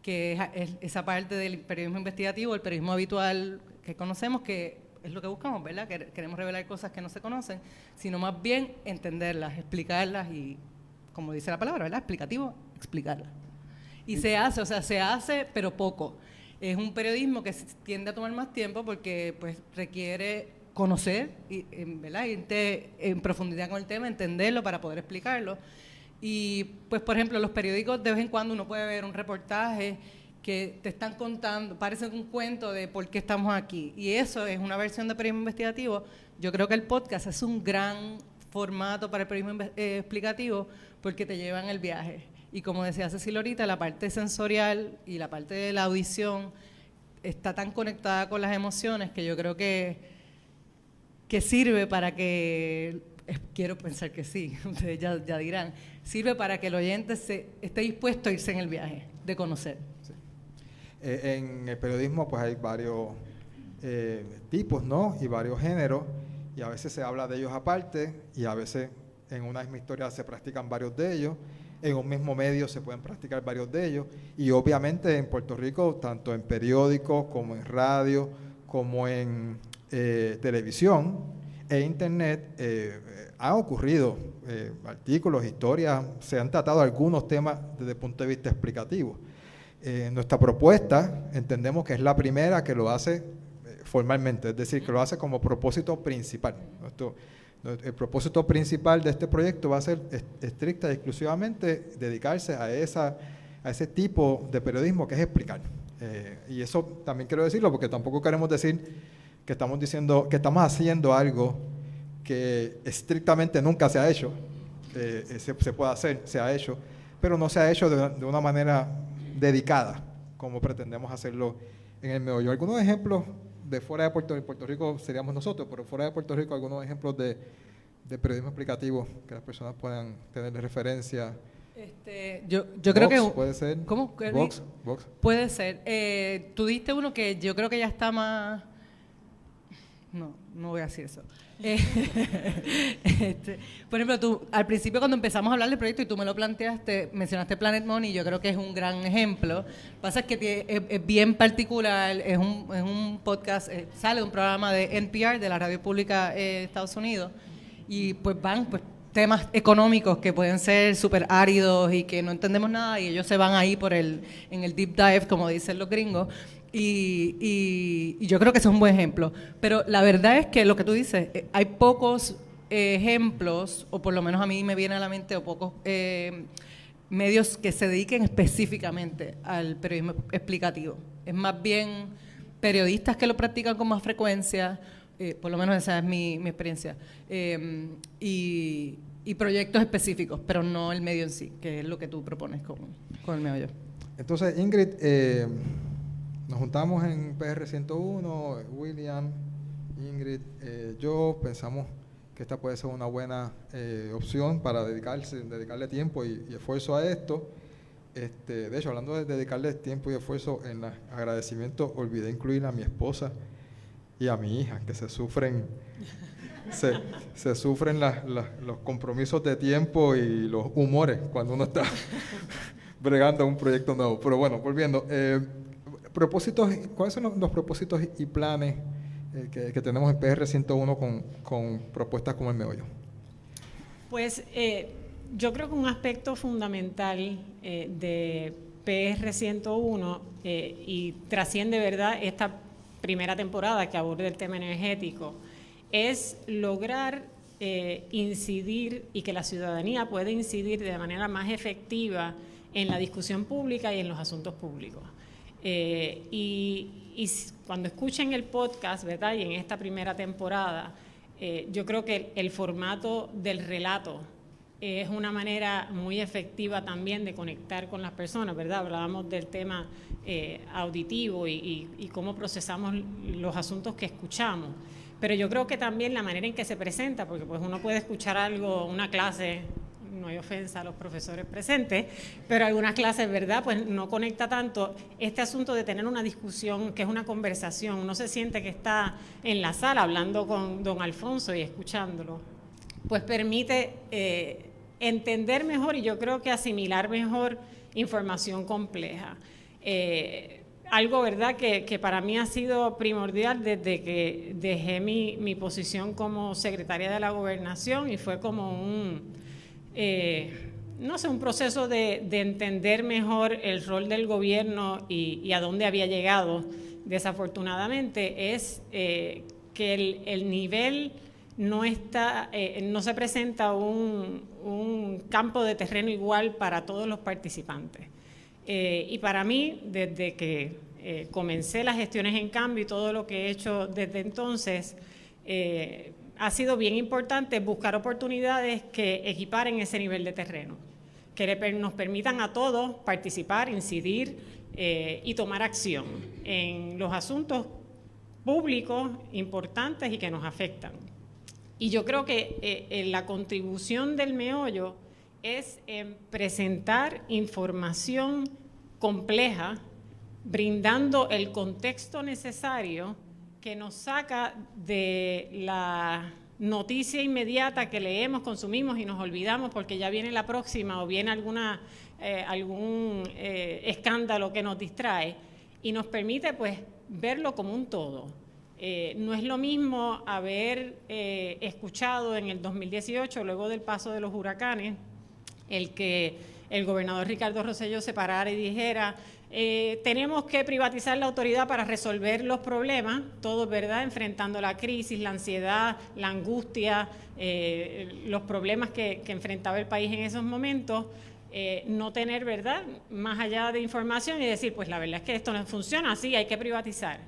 que es esa parte del periodismo investigativo, el periodismo habitual que conocemos, que es lo que buscamos, ¿verdad? Que queremos revelar cosas que no se conocen, sino más bien entenderlas, explicarlas y, como dice la palabra, ¿verdad? Explicativo, explicarlas. Y se hace, pero poco. Es un periodismo que tiende a tomar más tiempo porque pues requiere conocer, ¿verdad? Ir en profundidad con el tema, entenderlo para poder explicarlo. Y pues, por ejemplo, los periódicos, de vez en cuando uno puede ver un reportaje que te están contando, parece un cuento de por qué estamos aquí. Y eso es una versión de periodismo investigativo. Yo creo que el podcast es un gran formato para el periodismo explicativo porque te lleva en el viaje. Y como decía Cecilia ahorita, la parte sensorial y la parte de la audición está tan conectada con las emociones que yo creo que sirve para que, quiero pensar que sí, ustedes ya dirán, sirve para que el oyente esté dispuesto a irse en el viaje de conocer. Sí. En el periodismo pues hay varios tipos, ¿no? Y varios géneros, y a veces se habla de ellos aparte, y a veces en una misma historia se practican varios de ellos. En un mismo medio se pueden practicar varios de ellos, y obviamente en Puerto Rico, tanto en periódicos como en radio, como en televisión e internet, han ocurrido artículos, historias, se han tratado algunos temas desde el punto de vista explicativo. Nuestra propuesta entendemos que es la primera que lo hace formalmente, es decir, que lo hace como propósito principal. El propósito principal de este proyecto va a ser estricta y exclusivamente dedicarse a ese tipo de periodismo que es explicar. Y eso también quiero decirlo porque tampoco queremos decir que estamos haciendo algo que estrictamente nunca se ha hecho. Se puede hacer, se ha hecho, pero no se ha hecho de una manera dedicada como pretendemos hacerlo en el meollo. Algunos ejemplos de fuera de Puerto Rico seríamos nosotros, pero fuera de Puerto Rico algunos ejemplos de periodismo explicativo que las personas puedan tener de referencia. Yo creo que... ¿Puede ser? ¿Cómo? Vox. Puede ser. Tú diste uno que yo creo que ya está más... No voy a decir eso. Por ejemplo, tú al principio cuando empezamos a hablar del proyecto y tú me lo planteaste, mencionaste Planet Money, yo creo que es un gran ejemplo. Lo que pasa es que es bien particular, es un podcast, sale de un programa de NPR, de la radio pública de Estados Unidos, y pues van temas económicos que pueden ser súper áridos y que no entendemos nada, y ellos se van ahí en el deep dive, como dicen los gringos. Y yo creo que ese es un buen ejemplo. Pero la verdad es que lo que tú dices, hay pocos ejemplos, o por lo menos a mí me viene a la mente, o pocos medios que se dediquen específicamente al periodismo explicativo. Es más bien periodistas que lo practican con más frecuencia, por lo menos esa es mi experiencia, y proyectos específicos, pero no el medio en sí, que es lo que tú propones con el meollo. Entonces, Ingrid, nos juntamos en PR 101, William, Ingrid, yo pensamos que esta puede ser una buena opción para dedicarle tiempo y esfuerzo a esto. De hecho, hablando de dedicarle tiempo y esfuerzo, en los agradecimientos olvidé incluir a mi esposa y a mi hija, que se sufren los compromisos de tiempo y los humores cuando uno está bregando un proyecto nuevo. Pero bueno, volviendo. Propósitos, ¿cuáles son los propósitos y planes que tenemos en PR 101 con propuestas como el meollo? Pues yo creo que un aspecto fundamental de PR 101 y trasciende, ¿verdad?, esta primera temporada que aborda el tema energético, es lograr incidir y que la ciudadanía pueda incidir de manera más efectiva en la discusión pública y en los asuntos públicos. Y cuando escuchen el podcast, ¿verdad?, y en esta primera temporada, yo creo que el formato del relato es una manera muy efectiva también de conectar con las personas, ¿verdad? Hablábamos del tema auditivo y cómo procesamos los asuntos que escuchamos, pero yo creo que también la manera en que se presenta, porque pues uno puede escuchar algo, una clase, no hay ofensa a los profesores presentes, pero algunas clases, ¿verdad?, pues no conecta tanto. Este asunto de tener una discusión, que es una conversación, uno se siente que está en la sala hablando con don Alfonso y escuchándolo, pues permite entender mejor y yo creo que asimilar mejor información compleja. Algo, ¿verdad?, que para mí ha sido primordial desde que dejé mi posición como secretaria de la Gobernación, y fue como un proceso de entender mejor el rol del gobierno y a dónde había llegado. Desafortunadamente es que el nivel no se presenta un campo de terreno igual para todos los participantes. Y para mí, desde que comencé las gestiones en cambio y todo lo que he hecho desde entonces, ha sido bien importante buscar oportunidades que equiparen ese nivel de terreno, que nos permitan a todos participar, incidir y tomar acción en los asuntos públicos importantes y que nos afectan. Y yo creo que la contribución del meollo es presentar información compleja, brindando el contexto necesario que nos saca de la noticia inmediata que leemos, consumimos y nos olvidamos porque ya viene la próxima o viene algún escándalo que nos distrae, y nos permite pues verlo como un todo. No es lo mismo haber escuchado en el 2018, luego del paso de los huracanes, el que el gobernador Ricardo Rosselló se parara y dijera tenemos que privatizar la autoridad para resolver los problemas, todos, ¿verdad? Enfrentando la crisis, la ansiedad, la angustia, los problemas que enfrentaba el país en esos momentos. No tener, ¿verdad?, más allá de información y decir, pues la verdad es que esto no funciona así, hay que privatizar,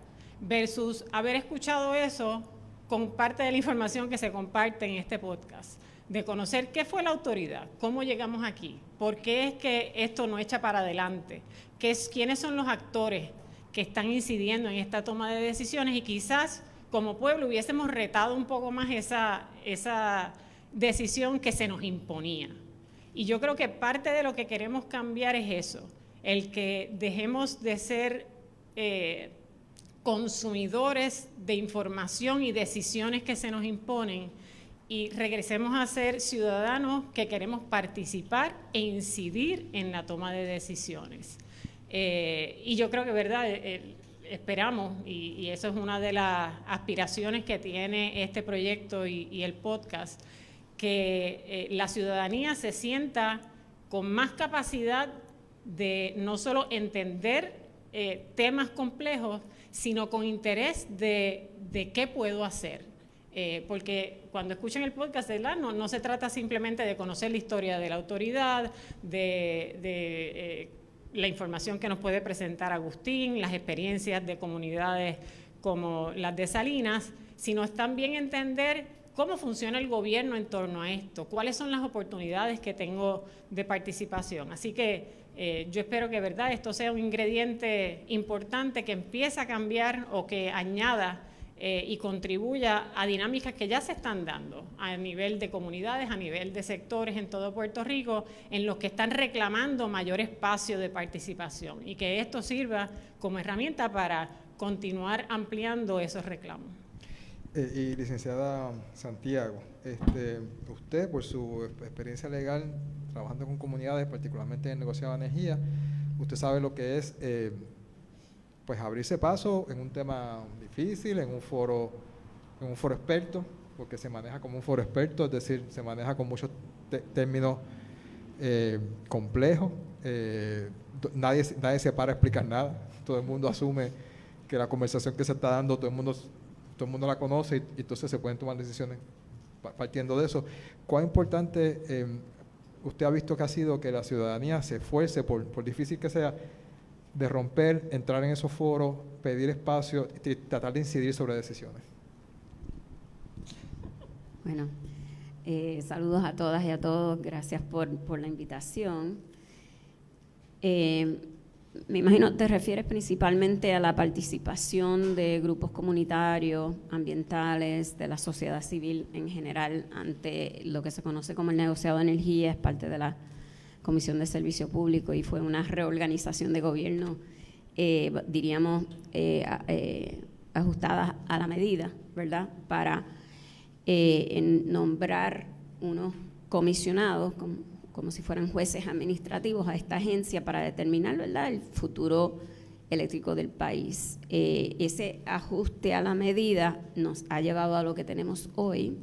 versus haber escuchado eso con parte de la información que se comparte en este podcast, de conocer qué fue la autoridad, cómo llegamos aquí, por qué es que esto no echa para adelante, quiénes son los actores que están incidiendo en esta toma de decisiones, y quizás como pueblo hubiésemos retado un poco más esa decisión que se nos imponía. Y yo creo que parte de lo que queremos cambiar es eso, el que dejemos de ser consumidores de información y decisiones que se nos imponen y regresemos a ser ciudadanos que queremos participar e incidir en la toma de decisiones. Y yo creo que, ¿verdad?, esperamos, y eso es una de las aspiraciones que tiene este proyecto y el podcast, que la ciudadanía se sienta con más capacidad de no solo entender temas complejos, sino con interés de qué puedo hacer. Porque cuando escuchan el podcast, ¿verdad?, no se trata simplemente de conocer la historia de la autoridad, de la información que nos puede presentar Agustín, las experiencias de comunidades como las de Salinas, sino es también entender cómo funciona el gobierno en torno a esto, cuáles son las oportunidades que tengo de participación. Así que yo espero que, ¿verdad?, esto sea un ingrediente importante que empiece a cambiar o que añada y contribuya a dinámicas que ya se están dando a nivel de comunidades, a nivel de sectores en todo Puerto Rico, en los que están reclamando mayor espacio de participación, y que esto sirva como herramienta para continuar ampliando esos reclamos. Y licenciada Santiago, usted por su experiencia legal trabajando con comunidades, particularmente en el negociado de energía, usted sabe lo que es pues abrirse paso en un tema difícil, en un foro experto, porque se maneja como un foro experto, es decir, se maneja con muchos términos complejos, nadie se para a explicar nada, todo el mundo asume que la conversación que se está dando, todo el mundo la conoce, y entonces se pueden tomar decisiones partiendo de eso. ¿Cuán importante usted ha visto que ha sido que la ciudadanía se esfuerce, por difícil que sea, de romper, entrar en esos foros, pedir espacio y tratar de incidir sobre decisiones? Bueno, saludos a todas y a todos, gracias por la invitación. Me imagino te refieres principalmente a la participación de grupos comunitarios, ambientales, de la sociedad civil en general ante lo que se conoce como el negociado de energía, es parte de la Comisión de Servicio Público y fue una reorganización de gobierno, diríamos, ajustada a la medida, ¿verdad?, para nombrar unos comisionados como si fueran jueces administrativos a esta agencia para determinar, ¿verdad?, el futuro eléctrico del país. Ese ajuste a la medida nos ha llevado a lo que tenemos hoy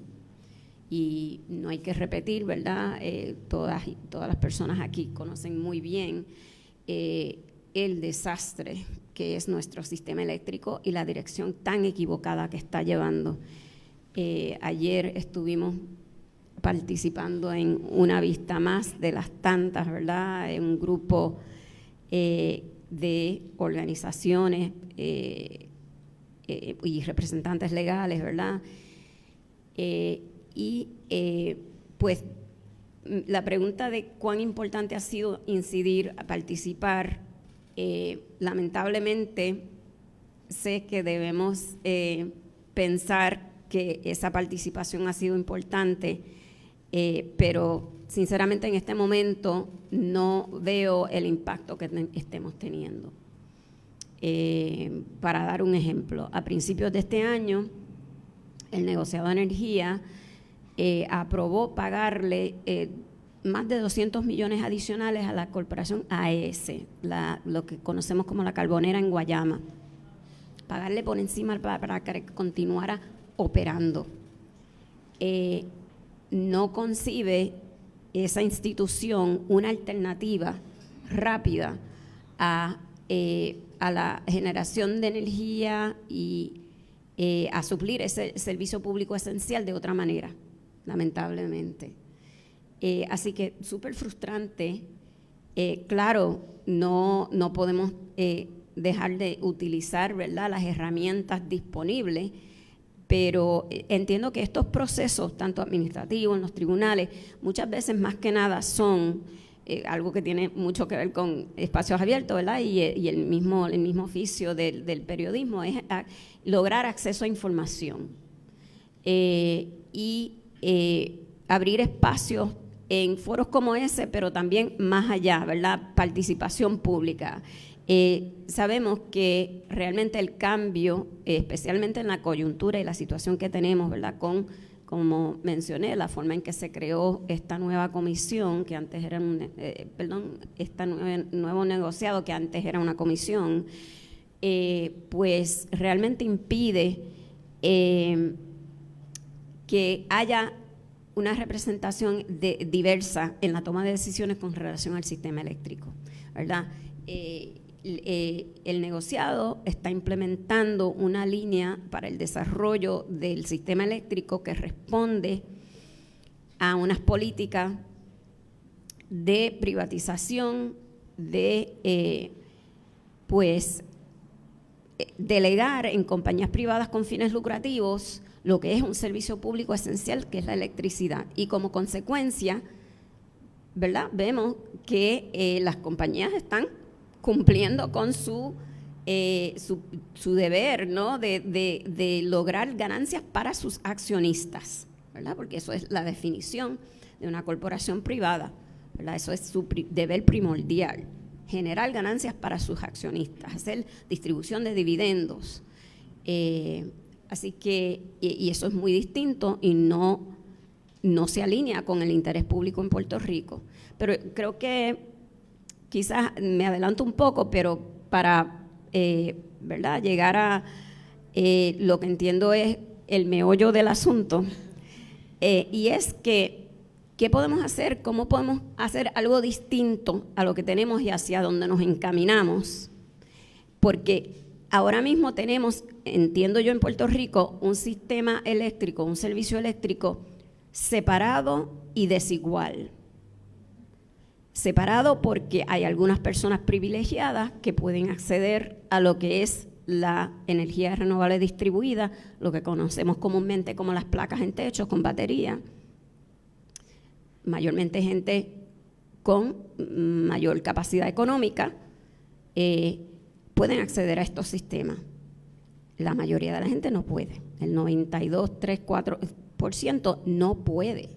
y no hay que repetir, ¿verdad? Todas las personas aquí conocen muy bien el desastre que es nuestro sistema eléctrico y la dirección tan equivocada que está llevando. Ayer estuvimos participando en una vista más de las tantas, ¿verdad?, en un grupo de organizaciones y representantes legales, ¿verdad? Pues la pregunta de cuán importante ha sido incidir, participar, lamentablemente sé que debemos pensar que esa participación ha sido importante, pero sinceramente en este momento no veo el impacto que estemos teniendo. Para dar un ejemplo, a principios de este año, el negociado de energía aprobó pagarle más de 200 millones adicionales a la corporación AES, lo que conocemos como la Carbonera en Guayama, pagarle por encima para que continuara operando. No concibe esa institución una alternativa rápida a a la generación de energía y a suplir ese servicio público esencial de otra manera, lamentablemente. Así que súper frustrante. Claro, no podemos dejar de utilizar, ¿verdad?, las herramientas disponibles, pero entiendo que estos procesos, tanto administrativos, en los tribunales, muchas veces más que nada son algo que tiene mucho que ver con espacios abiertos, ¿verdad?, y el mismo oficio del periodismo, es lograr acceso a información y abrir espacios en foros como ese, pero también más allá, ¿verdad?, participación pública. Sabemos que realmente el cambio, especialmente en la coyuntura y la situación que tenemos, ¿verdad?, como mencioné, la forma en que se creó esta nueva comisión, que antes era nuevo negociado, que antes era una comisión, pues realmente impide que haya una representación diversa en la toma de decisiones con relación al sistema eléctrico, ¿verdad? El negociado está implementando una línea para el desarrollo del sistema eléctrico que responde a unas políticas de privatización, de delegar en compañías privadas con fines lucrativos lo que es un servicio público esencial, que es la electricidad. Y como consecuencia, ¿verdad?, vemos que las compañías están cumpliendo con su deber, ¿no?, de lograr ganancias para sus accionistas, ¿verdad?, porque eso es la definición de una corporación privada, ¿verdad?, eso es su deber primordial, generar ganancias para sus accionistas, hacer distribución de dividendos. Así que, y eso es muy distinto y no se alinea con el interés público en Puerto Rico. Pero creo que quizás me adelanto un poco, pero para ¿verdad?, llegar a lo que entiendo es el meollo del asunto, y es que ¿qué podemos hacer? ¿Cómo podemos hacer algo distinto a lo que tenemos y hacia dónde nos encaminamos? Porque ahora mismo tenemos, entiendo yo, en Puerto Rico, un sistema eléctrico, un servicio eléctrico separado y desigual. Separado porque hay algunas personas privilegiadas que pueden acceder a lo que es la energía renovable distribuida, lo que conocemos comúnmente como las placas en techos con batería, mayormente gente con mayor capacidad económica, pueden acceder a estos sistemas. La mayoría de la gente no puede, el 92, 3, 4% no puede,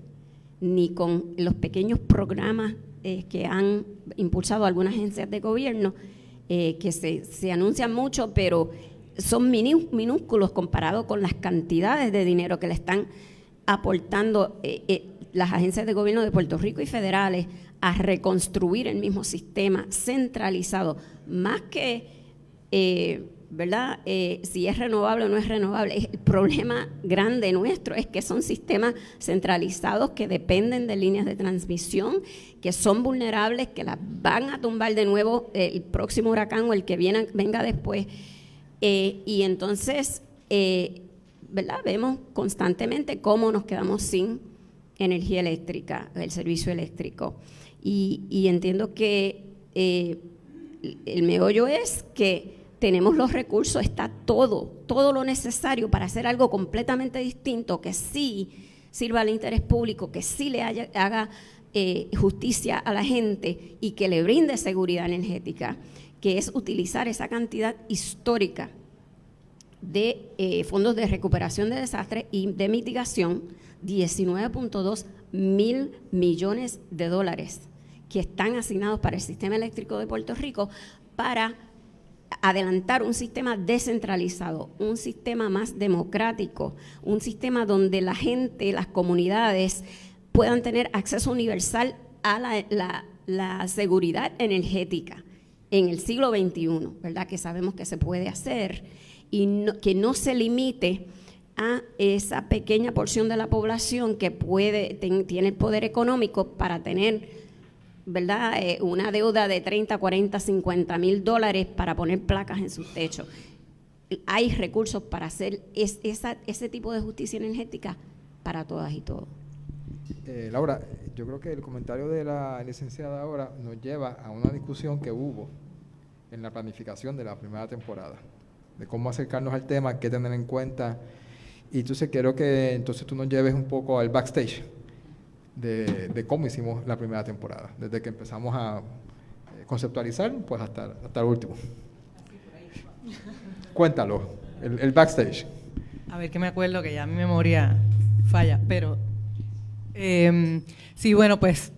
ni con los pequeños programas que han impulsado algunas agencias de gobierno, que se anuncian mucho, pero son minúsculos comparados con las cantidades de dinero que le están aportando las agencias de gobierno de Puerto Rico y federales a reconstruir el mismo sistema centralizado, más que ¿verdad?, si es renovable o no es renovable. El problema grande nuestro es que son sistemas centralizados que dependen de líneas de transmisión, que son vulnerables, que las van a tumbar de nuevo el próximo huracán o el que venga después. Y entonces, ¿verdad?, vemos constantemente cómo nos quedamos sin energía eléctrica, el servicio eléctrico. Y entiendo que el meollo es que tenemos los recursos, está todo lo necesario para hacer algo completamente distinto, que sí sirva al interés público, que sí le haga justicia a la gente y que le brinde seguridad energética, que es utilizar esa cantidad histórica de fondos de recuperación de desastres y de mitigación, 19.2 mil millones de dólares que están asignados para el sistema eléctrico de Puerto Rico para adelantar un sistema descentralizado, un sistema más democrático, un sistema donde la gente, las comunidades puedan tener acceso universal a la seguridad energética en el siglo XXI, ¿verdad?, que sabemos que se puede hacer, y que no se limite a esa pequeña porción de la población que tiene el poder económico para tener ¿verdad? Una deuda de 30, 40, 50 mil dólares para poner placas en sus techos. Hay recursos para hacer ese tipo de justicia energética para todas y todos. Laura, yo creo que el comentario de la licenciada ahora nos lleva a una discusión que hubo en la planificación de la primera temporada, de cómo acercarnos al tema, qué tener en cuenta. Y entonces quiero que entonces tú nos lleves un poco al backstage de cómo hicimos la primera temporada, desde que empezamos a conceptualizar pues hasta el último. Cuéntalo, el backstage. A ver, que me acuerdo que ya mi memoria falla, pero sí, bueno, pues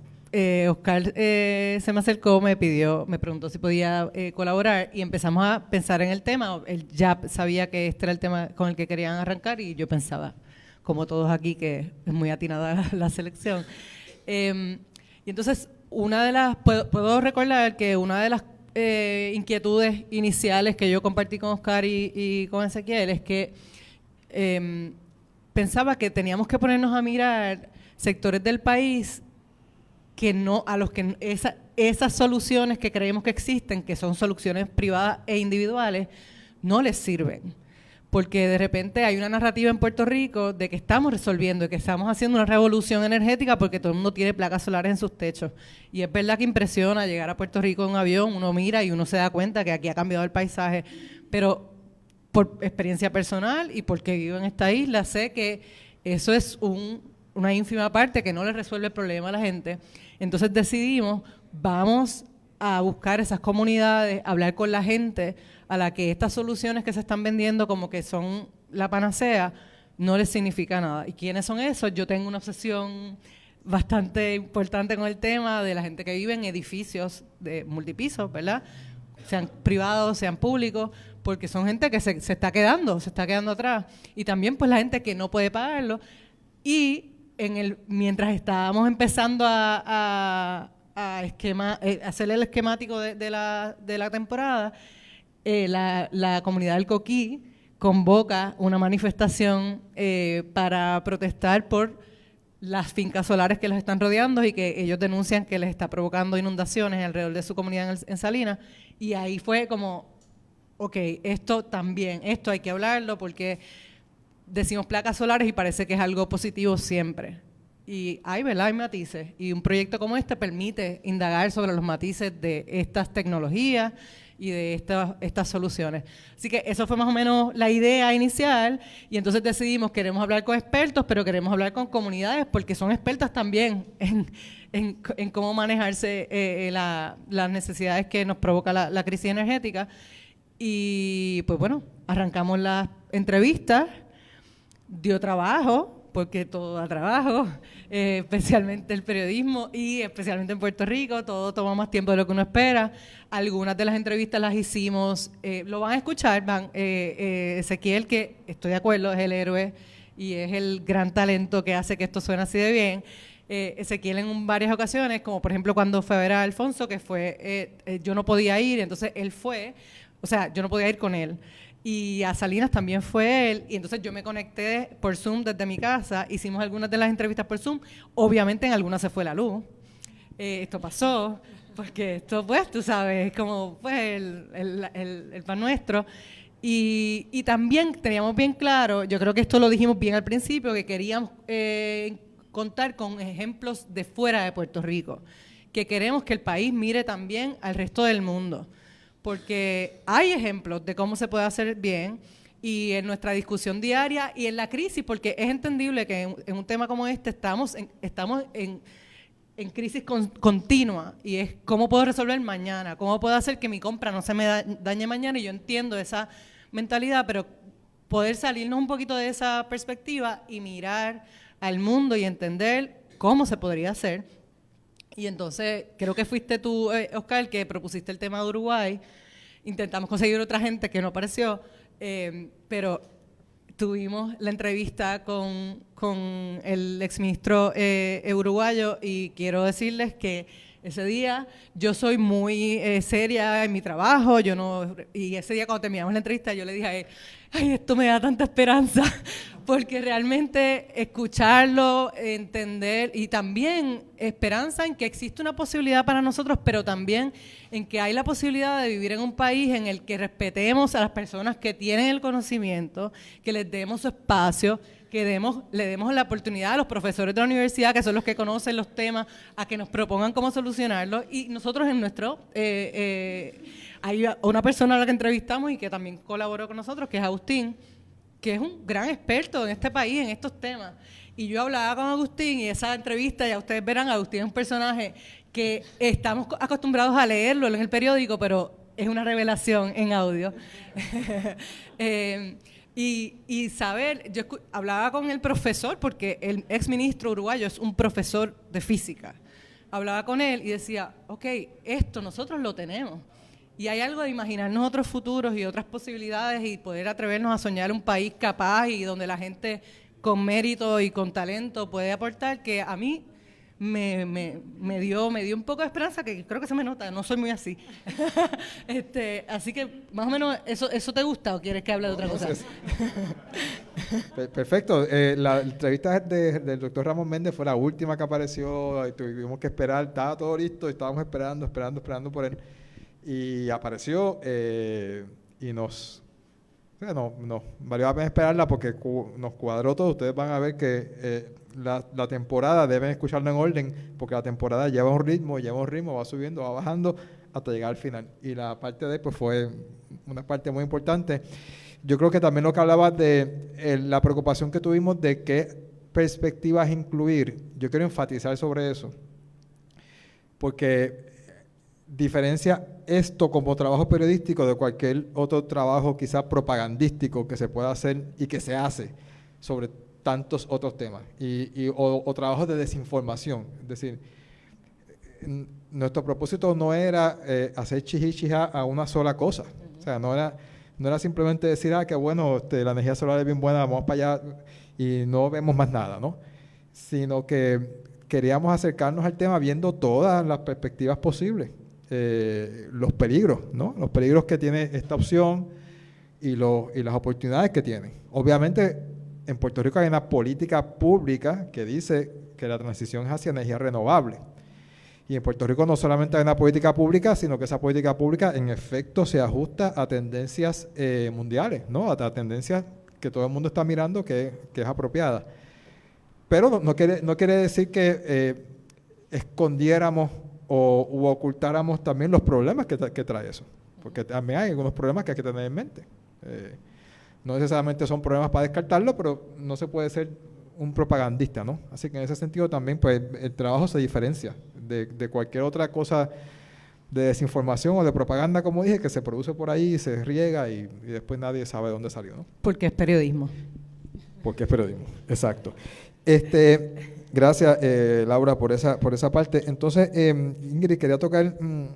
Oscar se me acercó, me preguntó si podía colaborar y empezamos a pensar en el tema. Él ya sabía que este era el tema con el que querían arrancar y yo pensaba, como todos aquí, que es muy atinada la selección. Y entonces, puedo recordar que una de las inquietudes iniciales que yo compartí con Oscar y con Ezequiel es que pensaba que teníamos que ponernos a mirar sectores del país a los que esas soluciones que creemos que existen, que son soluciones privadas e individuales, no les sirven. Porque de repente hay una narrativa en Puerto Rico de que estamos resolviendo, de que estamos haciendo una revolución energética porque todo el mundo tiene placas solares en sus techos. Y es verdad que impresiona llegar a Puerto Rico en un avión, uno mira y uno se da cuenta que aquí ha cambiado el paisaje. Pero por experiencia personal y porque vivo en esta isla, sé que eso es una ínfima parte que no le resuelve el problema a la gente. Entonces decidimos, vamos a buscar esas comunidades, hablar con la gente a la que estas soluciones que se están vendiendo como que son la panacea, no les significa nada. ¿Y quiénes son esos? Yo tengo una obsesión bastante importante con el tema de la gente que vive en edificios de multipisos, ¿verdad? Sean privados, sean públicos, porque son gente que se está quedando atrás. Y también pues la gente que no puede pagarlo. Y mientras estábamos empezando a hacer el esquemático de la temporada, la comunidad del Coquí convoca una manifestación para protestar por las fincas solares que los están rodeando y que ellos denuncian que les está provocando inundaciones alrededor de su comunidad en Salinas. Y ahí fue como, ok, esto hay que hablarlo porque decimos placas solares y parece que es algo positivo siempre. Y hay matices. Y un proyecto como este permite indagar sobre los matices de estas tecnologías y de estas soluciones. Así que eso fue más o menos la idea inicial y entonces decidimos, queremos hablar con expertos, pero queremos hablar con comunidades porque son expertas también en cómo manejarse las necesidades que nos provoca la crisis energética. Y pues bueno, arrancamos las entrevistas, dio trabajo, porque todo da trabajo, especialmente el periodismo y especialmente en Puerto Rico, todo toma más tiempo de lo que uno espera. Algunas de las entrevistas las hicimos, lo van a escuchar, Ezequiel, que estoy de acuerdo, es el héroe y es el gran talento que hace que esto suene así de bien. Ezequiel en varias ocasiones, como por ejemplo cuando fue a ver a Alfonso, que fue, yo no podía ir, entonces él fue, o sea, yo no podía ir con él. Y a Salinas también fue él, y entonces yo me conecté por Zoom desde mi casa, hicimos algunas de las entrevistas por Zoom, obviamente en algunas se fue la luz, esto pasó, porque esto pues, tú sabes, como pues el pan nuestro, y también teníamos bien claro, yo creo que esto lo dijimos bien al principio, que queríamos contar con ejemplos de fuera de Puerto Rico, que queremos que el país mire también al resto del mundo. Porque hay ejemplos de cómo se puede hacer bien y en nuestra discusión diaria y en la crisis, porque es entendible que en un tema como este estamos en crisis continua y es cómo puedo resolver mañana, cómo puedo hacer que mi compra no se me dañe mañana y yo entiendo esa mentalidad, pero poder salirnos un poquito de esa perspectiva y mirar al mundo y entender cómo se podría hacer. Y entonces, creo que fuiste tú, Oscar, que propusiste el tema de Uruguay. Intentamos conseguir otra gente que no apareció, pero tuvimos la entrevista con el exministro uruguayo y quiero decirles que Ese día yo soy muy seria en mi trabajo, y ese día cuando terminamos la entrevista yo le dije a él, ay, esto me da tanta esperanza, porque realmente escucharlo, entender, y también esperanza en que existe una posibilidad para nosotros, pero también en que hay la posibilidad de vivir en un país en el que respetemos a las personas que tienen el conocimiento, que les demos su espacio, que le demos la oportunidad a los profesores de la universidad, que son los que conocen los temas, a que nos propongan cómo solucionarlos. Y nosotros en nuestro... hay una persona a la que entrevistamos y que también colaboró con nosotros, que es Agustín, que es un gran experto en este país, en estos temas. Y yo hablaba con Agustín y esa entrevista, ya ustedes verán, Agustín es un personaje que estamos acostumbrados a leerlo en el periódico, pero es una revelación en audio. Y saber, yo hablaba con el profesor, porque el exministro uruguayo es un profesor de física. Hablaba con él y decía, ok, esto nosotros lo tenemos. Y hay algo de imaginarnos otros futuros y otras posibilidades y poder atrevernos a soñar un país capaz y donde la gente con mérito y con talento puede aportar, que a mí me dio un poco de esperanza, que creo que se me nota, no soy muy así. Así que más o menos eso te gusta, o quieres que hable de otra cosa. Perfecto. La entrevista del doctor Ramón Méndez fue la última que apareció y tuvimos que esperar, estaba todo listo y estábamos esperando por él. Y apareció y nos valió la pena esperarla porque nos cuadró todo. Ustedes van a ver que la temporada deben escucharla en orden, porque la temporada lleva un ritmo, va subiendo, va bajando hasta llegar al final. Y la parte de pues fue una parte muy importante. Yo creo que también lo que hablabas de la preocupación que tuvimos de qué perspectivas incluir, yo quiero enfatizar sobre eso, porque diferencia esto como trabajo periodístico de cualquier otro trabajo quizás propagandístico que se pueda hacer y que se hace sobre tantos otros temas o trabajos de desinformación. Es decir, nuestro propósito no era hacer chihichija a una sola cosa. O sea, no era simplemente decir, que bueno, la energía solar es bien buena, vamos para allá y no vemos más nada, ¿no? Sino que queríamos acercarnos al tema viendo todas las perspectivas posibles. Los peligros, ¿no? Los peligros que tiene esta opción y las oportunidades que tiene. Obviamente, en Puerto Rico hay una política pública que dice que la transición es hacia energía renovable. Y en Puerto Rico no solamente hay una política pública, sino que esa política pública en efecto se ajusta a tendencias mundiales, ¿no? A tendencias que todo el mundo está mirando que es apropiada. Pero no quiere decir que escondiéramos u ocultáramos también los problemas que trae eso, porque también hay algunos problemas que hay que tener en mente. No necesariamente son problemas para descartarlo, pero no se puede ser un propagandista, ¿no? Así que en ese sentido también pues el trabajo se diferencia de cualquier otra cosa de desinformación o de propaganda, como dije, que se produce por ahí, se riega y después nadie sabe de dónde salió, ¿no? Porque es periodismo. Porque es periodismo, exacto. Gracias, Laura, por esa parte. Entonces, Ingrid, quería tocar en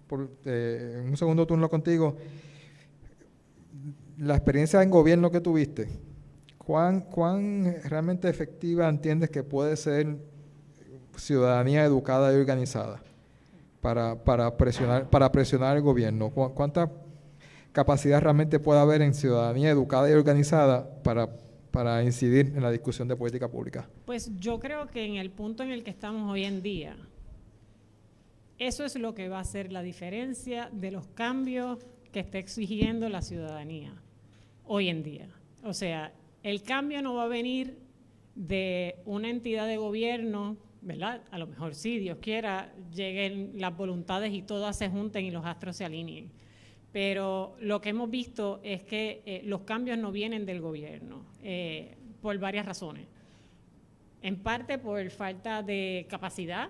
un segundo turno contigo la experiencia en gobierno que tuviste. ¿Cuán realmente efectiva entiendes que puede ser ciudadanía educada y organizada para presionar al gobierno? ¿Cuánta capacidad realmente puede haber en ciudadanía educada y organizada para incidir en la discusión de política pública? Pues yo creo que en el punto en el que estamos hoy en día, eso es lo que va a hacer la diferencia de los cambios que está exigiendo la ciudadanía hoy en día. O sea, el cambio no va a venir de una entidad de gobierno, ¿verdad? A lo mejor sí, Dios quiera, lleguen las voluntades y todas se junten y los astros se alineen. Pero lo que hemos visto es que los cambios no vienen del gobierno, por varias razones. En parte por falta de capacidad,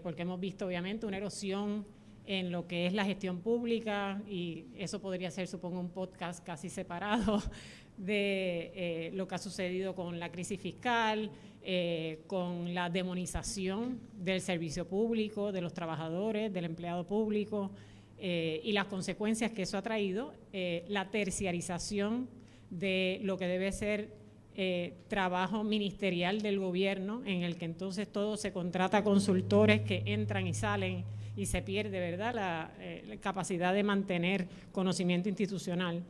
porque hemos visto obviamente una erosión en lo que es la gestión pública, y eso podría ser, supongo, un podcast casi separado de lo que ha sucedido con la crisis fiscal, con la demonización del servicio público, de los trabajadores, del empleado público, y las consecuencias que eso ha traído, la terciarización de lo que debe ser trabajo ministerial del gobierno, en el que entonces todo se contrata a consultores que entran y salen y se pierde, ¿verdad?, la capacidad de mantener conocimiento institucional.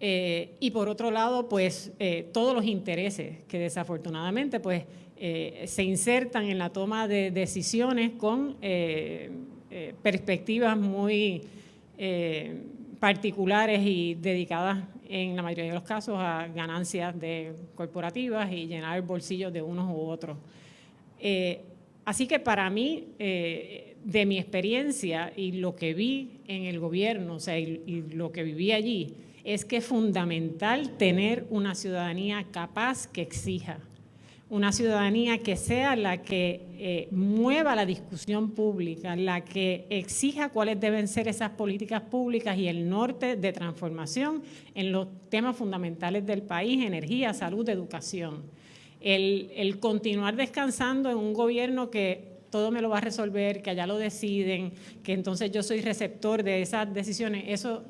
Y por otro lado, pues todos los intereses que desafortunadamente pues se insertan en la toma de decisiones con perspectivas muy particulares y dedicadas en la mayoría de los casos a ganancias corporativas y llenar bolsillos de unos u otros. Así que para mí, de mi experiencia y lo que vi en el gobierno, o sea, y lo que viví allí, es que es fundamental tener una ciudadanía capaz que exija, una ciudadanía que sea la que mueva la discusión pública, la que exija cuáles deben ser esas políticas públicas y el norte de transformación en los temas fundamentales del país: energía, salud, educación. El continuar descansando en un gobierno que todo me lo va a resolver, que allá lo deciden, que entonces yo soy receptor de esas decisiones, eso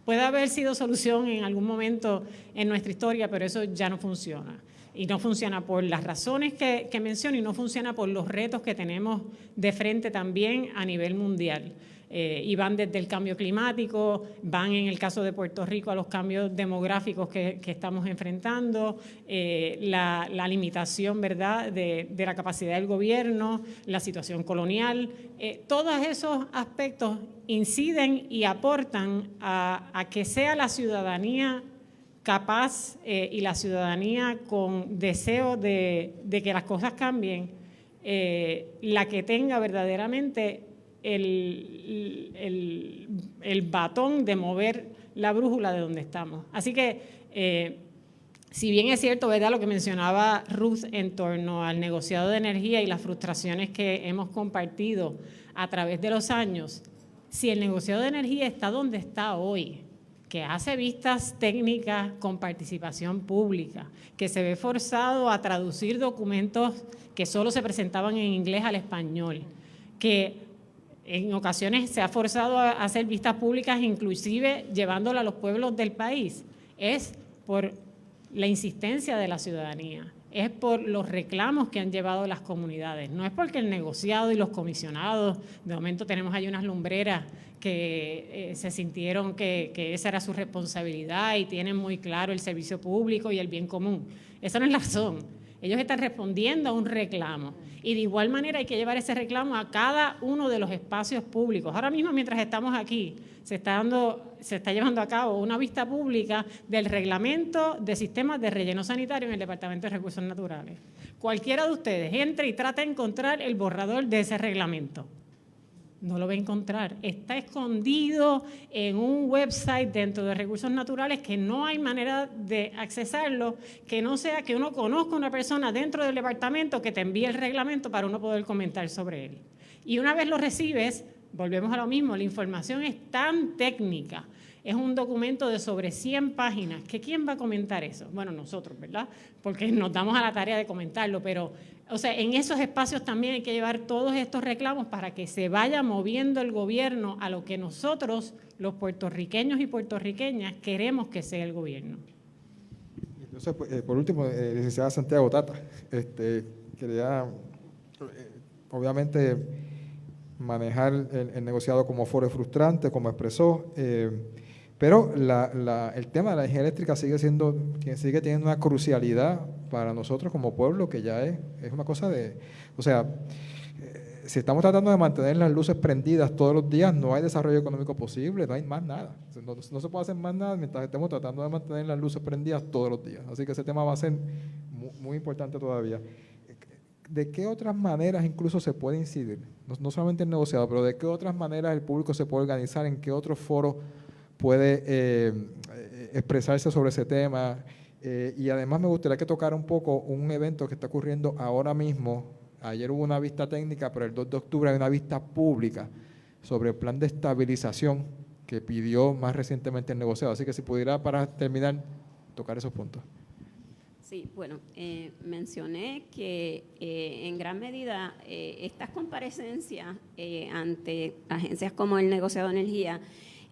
puede haber sido solución en algún momento en nuestra historia, pero eso ya no funciona. Y no funciona por las razones que menciono, y no funciona por los retos que tenemos de frente también a nivel mundial. Y van desde el cambio climático, van en el caso de Puerto Rico a los cambios demográficos que estamos enfrentando, la limitación, ¿verdad?, de la capacidad del gobierno, la situación colonial. Todos esos aspectos inciden y aportan a que sea la ciudadanía capaz y la ciudadanía con deseo de que las cosas cambien, la que tenga verdaderamente el batón de mover la brújula de donde estamos. Así que, si bien es cierto, ¿verdad?, lo que mencionaba Ruth en torno al negociado de energía y las frustraciones que hemos compartido a través de los años, si el negociado de energía está donde está hoy, que hace vistas técnicas con participación pública, que se ve forzado a traducir documentos que solo se presentaban en inglés al español, que en ocasiones se ha forzado a hacer vistas públicas, inclusive llevándola a los pueblos del país, es por la insistencia de la ciudadanía, es por los reclamos que han llevado las comunidades, no es porque el negociado y los comisionados, de momento tenemos ahí unas lumbreras que se sintieron que esa era su responsabilidad y tienen muy claro el servicio público y el bien común. Esa no es la razón. Ellos están respondiendo a un reclamo y de igual manera hay que llevar ese reclamo a cada uno de los espacios públicos. Ahora mismo, mientras estamos aquí, se está llevando a cabo una vista pública del reglamento de sistemas de relleno sanitario en el Departamento de Recursos Naturales. Cualquiera de ustedes entre y trata de encontrar el borrador de ese reglamento. No lo va a encontrar. Está escondido en un website dentro de Recursos Naturales que no hay manera de accesarlo, que no sea que uno conozca a una persona dentro del departamento que te envíe el reglamento para uno poder comentar sobre él. Y una vez lo recibes, volvemos a lo mismo, la información es tan técnica, es un documento de sobre 100 páginas, que ¿quién va a comentar eso? Bueno, nosotros, ¿verdad? Porque nos damos a la tarea de comentarlo, pero o sea, en esos espacios también hay que llevar todos estos reclamos para que se vaya moviendo el gobierno a lo que nosotros, los puertorriqueños y puertorriqueñas, queremos que sea el gobierno. Entonces, por último, licenciada Santiago Tata, quería, obviamente, manejar el negociado como foro frustrante, como expresó, pero el tema de la energía eléctrica sigue teniendo una crucialidad para nosotros como pueblo, que ya es una cosa de, o sea, si estamos tratando de mantener las luces prendidas todos los días, no hay desarrollo económico posible, no hay más nada. No se puede hacer más nada mientras estemos tratando de mantener las luces prendidas todos los días. Así que ese tema va a ser muy importante todavía. ¿De qué otras maneras incluso se puede incidir? No solamente el negociado, pero ¿de qué otras maneras el público se puede organizar? ¿En qué otros foros puede expresarse sobre ese tema? Y además me gustaría que tocara un poco un evento que está ocurriendo ahora mismo. Ayer hubo una vista técnica, pero el 2 de octubre hay una vista pública sobre el plan de estabilización que pidió más recientemente el negociado. Así que si pudiera, para terminar, tocar esos puntos. Sí, bueno, mencioné que en gran medida estas comparecencias ante agencias como el negociado de energía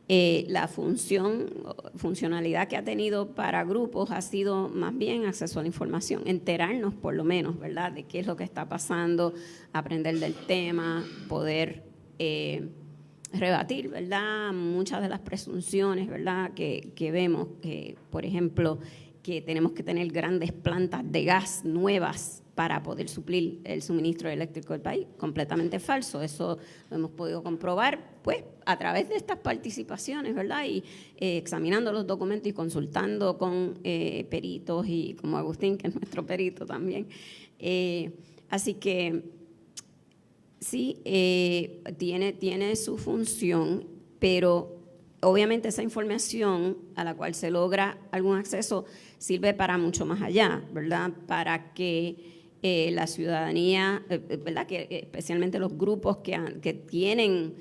La funcionalidad que ha tenido para grupos ha sido más bien acceso a la información, enterarnos por lo menos, ¿verdad?, de qué es lo que está pasando, aprender del tema, poder rebatir, ¿verdad?, muchas de las presunciones, ¿verdad?, que vemos, por ejemplo, que tenemos que tener grandes plantas de gas nuevas para poder suplir el suministro eléctrico del país. Completamente falso. Eso lo hemos podido comprobar, pues, a través de estas participaciones, ¿verdad? Y examinando los documentos y consultando con peritos y como Agustín, que es nuestro perito también. Así que sí, tiene su función, pero obviamente esa información a la cual se logra algún acceso sirve para mucho más allá, ¿verdad? Para que la ciudadanía, ¿verdad?, que especialmente los grupos que tienen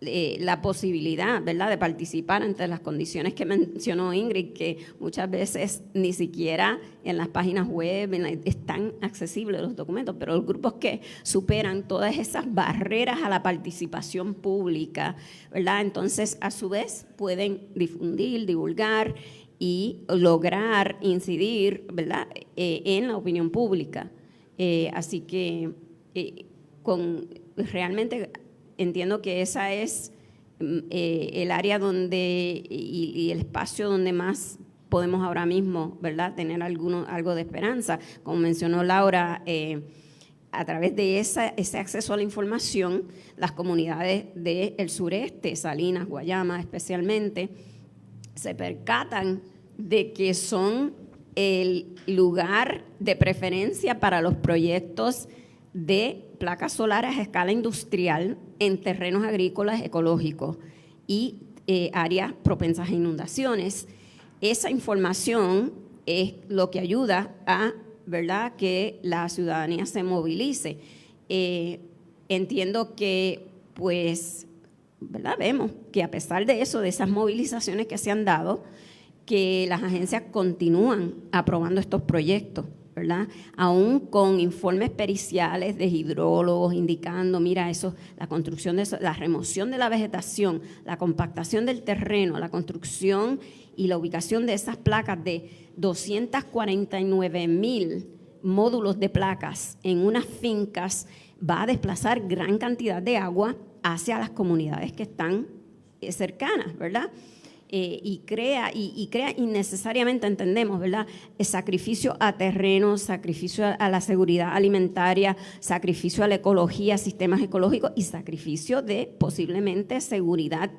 la posibilidad, ¿verdad?, de participar ante las condiciones que mencionó Ingrid, que muchas veces ni siquiera en las páginas web están accesibles los documentos, pero los grupos que superan todas esas barreras a la participación pública, ¿verdad?, entonces a su vez pueden difundir, divulgar y lograr incidir, ¿verdad?, en la opinión pública. Así que realmente entiendo que esa es el área donde y el espacio donde más podemos ahora mismo, ¿verdad?, tener algo de esperanza. Como mencionó Laura, a través de ese acceso a la información, las comunidades del sureste, Salinas, Guayama especialmente, se percatan de que son el lugar de preferencia para los proyectos de placas solares a escala industrial en terrenos agrícolas ecológicos y áreas propensas a inundaciones. Esa información es lo que ayuda a, ¿verdad?, que la ciudadanía se movilice. Entiendo que, pues, ¿verdad?, vemos que a pesar de eso, de esas movilizaciones que se han dado, que las agencias continúan aprobando estos proyectos, ¿verdad?, aún con informes periciales de hidrólogos indicando, mira, eso, la construcción de eso, la remoción de la vegetación, la compactación del terreno, la construcción y la ubicación de esas placas de 249,000 módulos de placas en unas fincas va a desplazar gran cantidad de agua hacia las comunidades que están cercanas, ¿verdad? Y crea innecesariamente, entendemos, ¿verdad?, el sacrificio a terrenos, sacrificio a la seguridad alimentaria, sacrificio a la ecología, sistemas ecológicos y sacrificio de posiblemente seguridad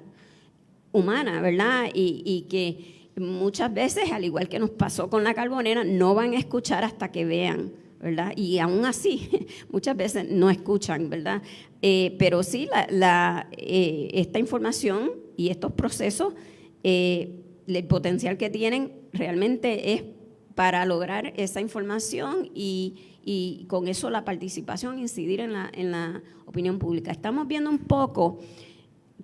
humana, ¿verdad? Y que muchas veces, al igual que nos pasó con la Carbonera, no van a escuchar hasta que vean, ¿verdad? Y aún así, muchas veces no escuchan, ¿verdad? Pero sí, esta información y estos procesos, el potencial que tienen realmente es para lograr esa información y con eso la participación, incidir en la opinión pública. Estamos viendo un poco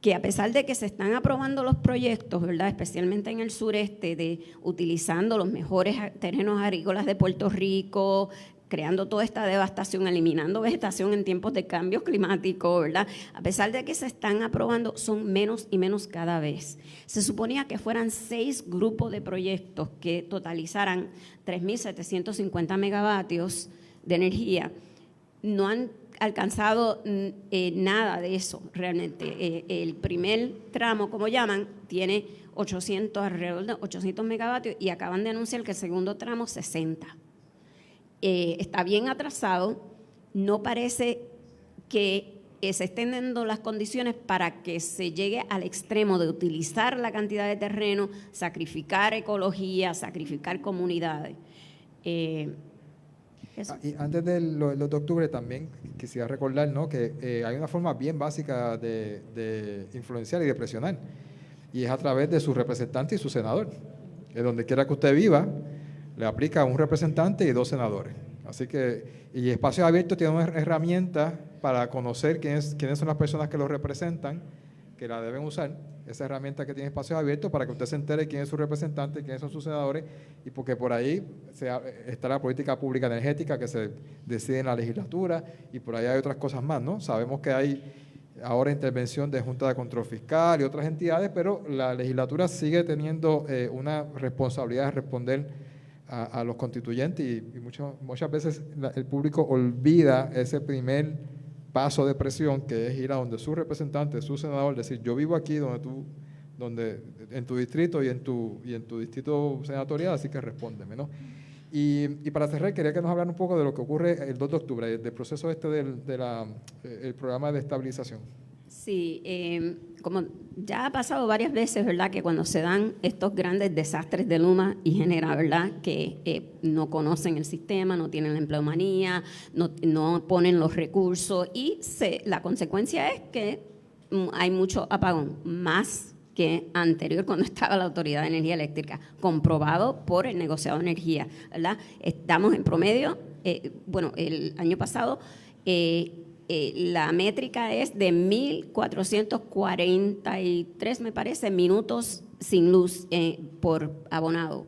que a pesar de que se están aprobando los proyectos, ¿verdad?, especialmente en el sureste, utilizando los mejores terrenos agrícolas de Puerto Rico, creando toda esta devastación, eliminando vegetación en tiempos de cambio climático, ¿verdad? A pesar de que se están aprobando, son menos y menos cada vez. Se suponía que fueran 6 grupos de proyectos que totalizaran 3.750 megavatios de energía. No han alcanzado nada de eso realmente. El primer tramo, como llaman, tiene alrededor de 800 megavatios y acaban de anunciar que el segundo tramo 60. Está bien atrasado, no parece que se estén dando las condiciones para que se llegue al extremo de utilizar la cantidad de terreno, sacrificar ecología, sacrificar comunidades. Y antes del 2 de octubre también quisiera recordar, ¿no?, que hay una forma bien básica de influenciar y de presionar, y es a través de su representante y su senador. Donde quiera que usted viva, le aplica a un representante y 2 senadores. Así que, y Espacios Abiertos tiene una herramienta para conocer quiénes son las personas que lo representan, que la deben usar, esa herramienta que tiene Espacios Abiertos, para que usted se entere quién es su representante, quiénes son sus senadores, y porque por ahí está la política pública energética que se decide en la legislatura, y por ahí hay otras cosas más, ¿no? Sabemos que hay ahora intervención de Junta de Control Fiscal y otras entidades, pero la legislatura sigue teniendo una responsabilidad de responder a los constituyentes y muchas veces el público olvida ese primer paso de presión, que es ir a donde su representante, su senador, decir, yo vivo aquí en tu distrito y en tu distrito senatorial, así que respóndeme, ¿no? Y para cerrar, quería que nos hablaran un poco de lo que ocurre el 2 de octubre, del proceso el programa de estabilización. Sí, como ya ha pasado varias veces, ¿verdad?, que cuando se dan estos grandes desastres de Luma y genera, ¿verdad?, que no conocen el sistema, no tienen la empleomanía, no ponen los recursos y la consecuencia es que hay mucho apagón, más que anterior cuando estaba la Autoridad de Energía Eléctrica, comprobado por el negociado de energía, ¿verdad? Estamos en promedio, el año pasado, la métrica es de 1.443, me parece, minutos sin luz por abonado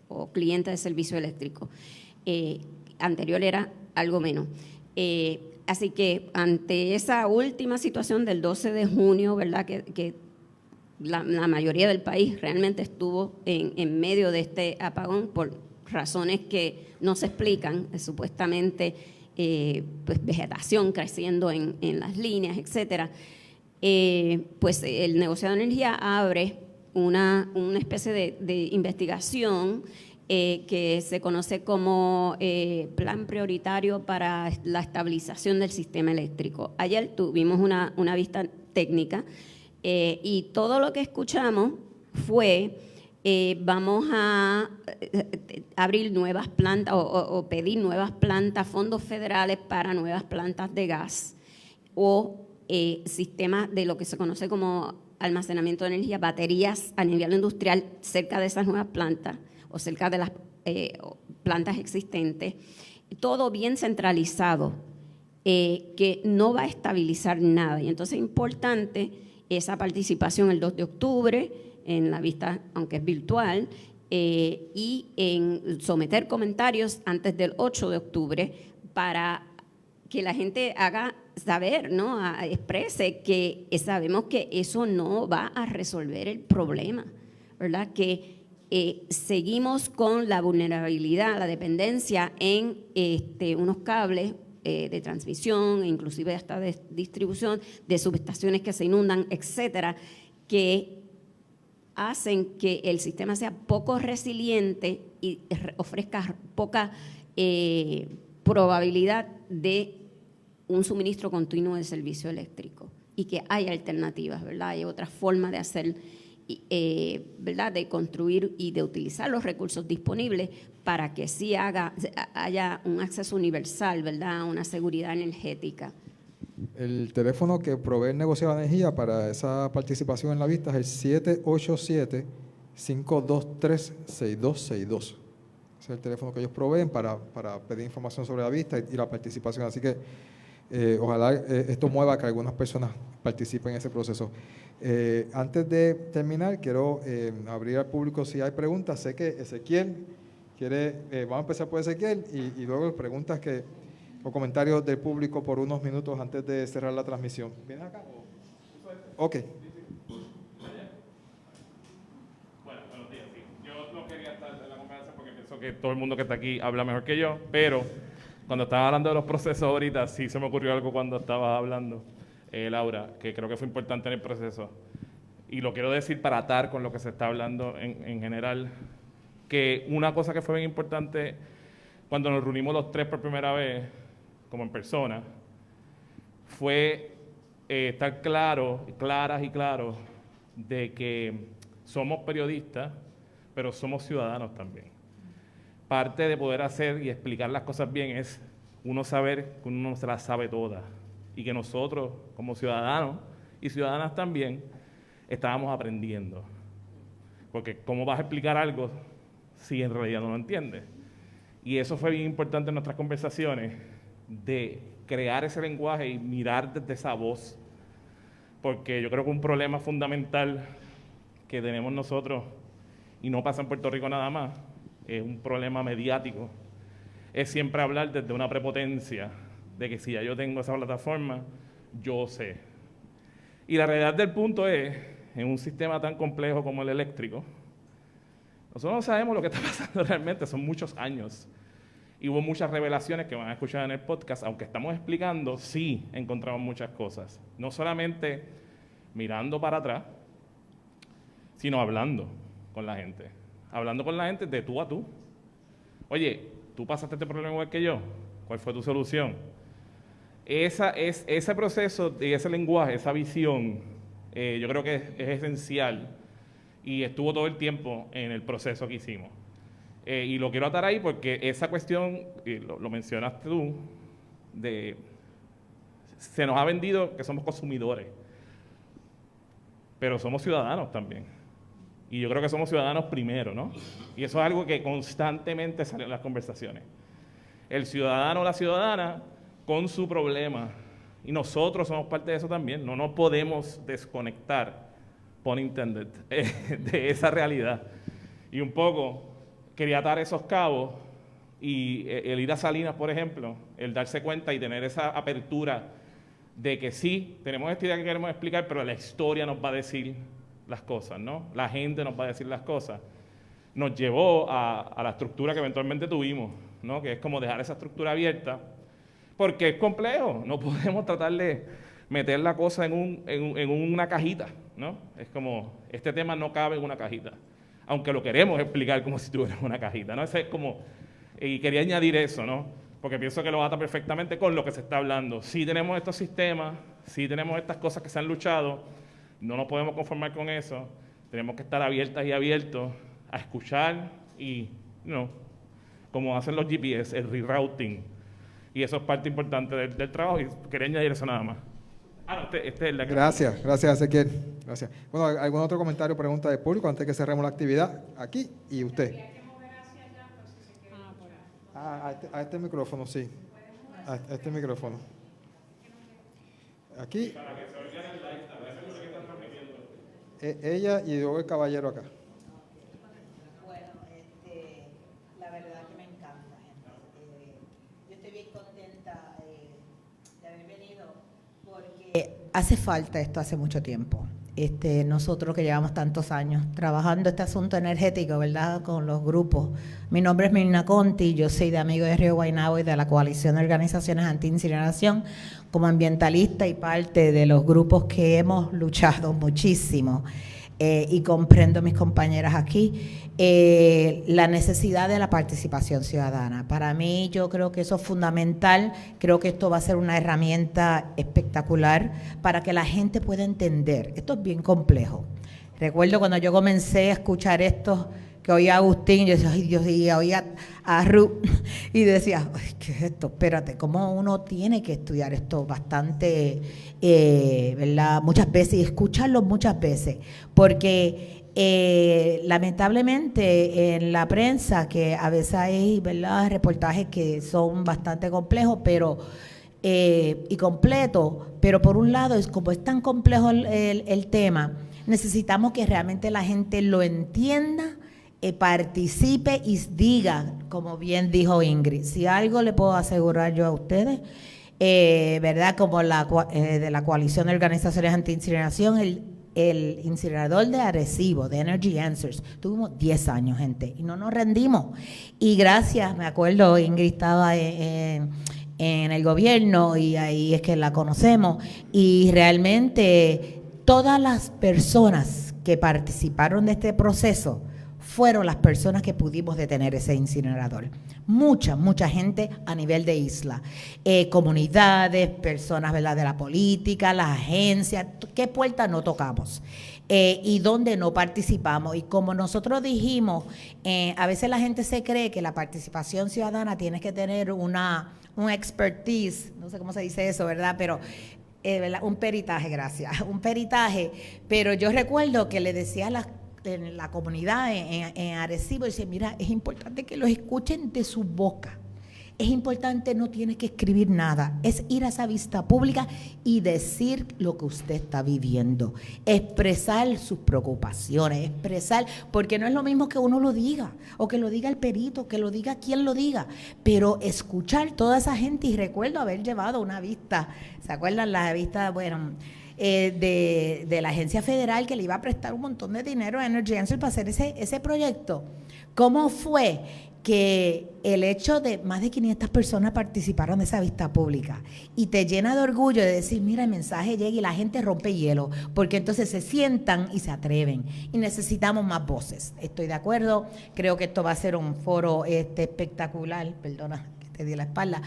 o cliente de servicio eléctrico. Anterior era algo menos. Así que ante esa última situación del 12 de junio, ¿verdad?, que la mayoría del país realmente estuvo en medio de este apagón por razones que no se explican, supuestamente pues vegetación creciendo en las líneas, etcétera, pues el negociado de energía abre una especie de investigación que se conoce como Plan Prioritario para la Estabilización del Sistema Eléctrico. Ayer tuvimos una vista técnica y todo lo que escuchamos fue vamos a abrir nuevas plantas o pedir nuevas plantas, fondos federales para nuevas plantas de gas o sistemas de lo que se conoce como almacenamiento de energía, baterías a nivel industrial cerca de esas nuevas plantas o cerca de las plantas existentes, todo bien centralizado, que no va a estabilizar nada. Y entonces es importante esa participación el 2 de octubre, en la vista, aunque es virtual, y en someter comentarios antes del 8 de octubre para que la gente haga saber, ¿no?, exprese que sabemos que eso no va a resolver el problema, ¿verdad?, que seguimos con la vulnerabilidad, la dependencia en unos cables de transmisión, inclusive hasta de distribución, de subestaciones que se inundan, etcétera, que hacen que el sistema sea poco resiliente y ofrezca poca probabilidad de un suministro continuo de servicio eléctrico y que hay alternativas, ¿verdad? Hay otras formas de hacer, ¿verdad?, de construir y de utilizar los recursos disponibles para que sí haya un acceso universal, ¿verdad?, una seguridad energética. El teléfono que provee el negociado de energía para esa participación en la vista es el 787-523-6262. Ese es el teléfono que ellos proveen para pedir información sobre la vista y la participación. Así que ojalá esto mueva a que algunas personas participen en ese proceso. Antes de terminar, quiero abrir al público si hay preguntas. Sé que Ezequiel quiere, vamos a empezar por Ezequiel y luego preguntas o comentarios del público por unos minutos antes de cerrar la transmisión. ¿Vienes acá? Ok. Bueno, buenos días. Sí. Yo no quería estar en la conversación porque pienso que todo el mundo que está aquí habla mejor que yo, pero cuando estaba hablando de los procesos ahorita, sí se me ocurrió algo cuando estaba hablando, Laura, que creo que fue importante en el proceso. Y lo quiero decir para atar con lo que se está hablando en general, que una cosa que fue bien importante cuando nos reunimos los tres por primera vez, como en persona, fue estar claras y claros de que somos periodistas, pero somos ciudadanos también. Parte de poder hacer y explicar las cosas bien es uno saber que uno no se las sabe todas y que nosotros, como ciudadanos y ciudadanas también, estábamos aprendiendo. Porque ¿cómo vas a explicar algo si en realidad no lo entiendes? Y eso fue bien importante en nuestras conversaciones, de crear ese lenguaje y mirar desde esa voz. Porque yo creo que un problema fundamental que tenemos nosotros, y no pasa en Puerto Rico nada más, es un problema mediático, es siempre hablar desde una prepotencia, de que si ya yo tengo esa plataforma, yo sé. Y la realidad del punto es, en un sistema tan complejo como el eléctrico, nosotros no sabemos lo que está pasando realmente, son muchos años. Y hubo muchas revelaciones que van a escuchar en el podcast, aunque estamos explicando, sí encontramos muchas cosas. No solamente mirando para atrás, sino hablando con la gente. Hablando con la gente de tú a tú. Oye, ¿tú pasaste este problema igual que yo? ¿Cuál fue tu solución? Ese proceso y ese lenguaje, esa visión, yo creo que es esencial y estuvo todo el tiempo en el proceso que hicimos. Y lo quiero atar ahí porque esa cuestión, lo mencionaste tú, se nos ha vendido que somos consumidores, pero somos ciudadanos también. Y yo creo que somos ciudadanos primero, ¿no? Y eso es algo que constantemente sale en las conversaciones. El ciudadano o la ciudadana con su problema. Y nosotros somos parte de eso también. No nos podemos desconectar, pun intended, de esa realidad. Y un poco quería atar esos cabos y el ir a Salinas, por ejemplo, el darse cuenta y tener esa apertura de que sí, tenemos esta idea que queremos explicar, pero la historia nos va a decir las cosas, ¿no? La gente nos va a decir las cosas. Nos llevó a la estructura que eventualmente tuvimos, ¿no? Que es como dejar esa estructura abierta, porque es complejo. No podemos tratar de meter la cosa en una cajita, ¿no? Es como, este tema no cabe en una cajita, aunque lo queremos explicar como si tuviera una cajita, ¿no? Eso es como, y quería añadir eso, ¿no? Porque pienso que lo ata perfectamente con lo que se está hablando. Sí tenemos estos sistemas, sí tenemos estas cosas que se han luchado, no nos podemos conformar con eso, tenemos que estar abiertas y abiertos a escuchar y, como hacen los GPS, el rerouting. Y eso es parte importante del trabajo y quería añadir eso nada más. Este es el de acá. Gracias, Ezequiel. Gracias. Bueno, ¿algún otro comentario o pregunta del público antes de que cerremos la actividad? Aquí y usted. A este micrófono, sí. A este micrófono. Aquí. Ella y luego el caballero acá. Bueno, la verdad que me encanta, gente. Yo estoy bien contenta de haber venido porque hace falta esto hace mucho tiempo. Nosotros que llevamos tantos años trabajando este asunto energético, ¿verdad?, con los grupos. Mi nombre es Mirna Conti, yo soy de Amigos de Río Guaynabo y de la Coalición de Organizaciones Anti-Incineración, como ambientalista y parte de los grupos que hemos luchado muchísimo. Y comprendo a mis compañeras aquí, la necesidad de la participación ciudadana. Para mí yo creo que eso es fundamental, creo que esto va a ser una herramienta espectacular para que la gente pueda entender. Esto es bien complejo. Recuerdo cuando yo comencé a escuchar esto, que oía a Agustín, yo decía, ay Dios, y oía a Ruth, y decía, ay, ¿qué es esto? Espérate, ¿cómo uno tiene que estudiar esto bastante, ¿verdad? Muchas veces, y escucharlo muchas veces, porque lamentablemente en la prensa, que a veces hay, ¿verdad?, reportajes que son bastante complejos, pero y completos, pero por un lado, como es tan complejo el tema, necesitamos que realmente la gente lo entienda, participe y diga, como bien dijo Ingrid. Si algo le puedo asegurar yo a ustedes, ¿verdad?, como de la Coalición de Organizaciones Anti-Incineración, el incinerador de Arecibo, de Energy Answers, tuvimos 10 años, gente, y no nos rendimos. Y gracias, me acuerdo, Ingrid estaba en el gobierno y ahí es que la conocemos, y realmente todas las personas que participaron de este proceso fueron las personas que pudimos detener ese incinerador. Mucha gente a nivel de isla, comunidades, personas, ¿verdad?, de la política, las agencias, qué puertas no tocamos y dónde no participamos. Y como nosotros dijimos, a veces la gente se cree que la participación ciudadana tiene que tener un expertise, no sé cómo se dice eso, ¿verdad?, pero un peritaje, gracias, un peritaje. Pero yo recuerdo que le decía a en la comunidad en Arecibo, dice, mira, es importante que los escuchen de su boca. Es importante, no tiene que escribir nada, es ir a esa vista pública y decir lo que usted está viviendo, expresar sus preocupaciones, expresar, porque no es lo mismo que uno lo diga, o que lo diga el perito, que lo diga quien lo diga, pero escuchar toda esa gente. Y recuerdo haber llevado una vista, ¿se acuerdan la vista, bueno, de la agencia federal que le iba a prestar un montón de dinero a Energy Answer para hacer ese proyecto? ¿Cómo fue que el hecho de más de 500 personas participaron de esa vista pública? Y te llena de orgullo de decir, mira, el mensaje llega y la gente rompe hielo, porque entonces se sientan y se atreven. Y necesitamos más voces. Estoy de acuerdo, creo que esto va a ser un foro espectacular, perdona que te di la espalda,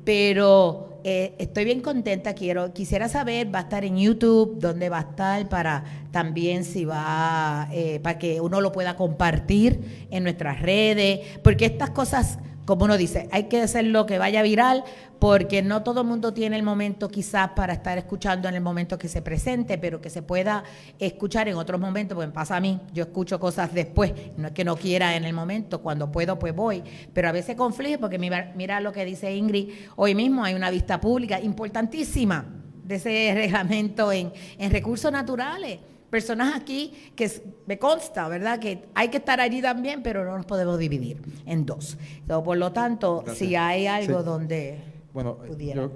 pero estoy bien contenta. Quisiera saber, va a estar en YouTube, dónde va a estar, para también si va, para que uno lo pueda compartir en nuestras redes, porque estas cosas, como uno dice, hay que hacerlo que vaya viral, porque no todo el mundo tiene el momento quizás para estar escuchando en el momento que se presente, pero que se pueda escuchar en otros momentos, porque me pasa a mí, yo escucho cosas después, no es que no quiera en el momento, cuando puedo pues voy, pero a veces conflige, porque mira lo que dice Ingrid, hoy mismo hay una vista pública importantísima de ese reglamento en recursos naturales. Personas aquí que me consta, ¿verdad?, que hay que estar allí también, pero no nos podemos dividir en dos. So, por lo tanto, gracias. Si hay algo sí. Donde bueno,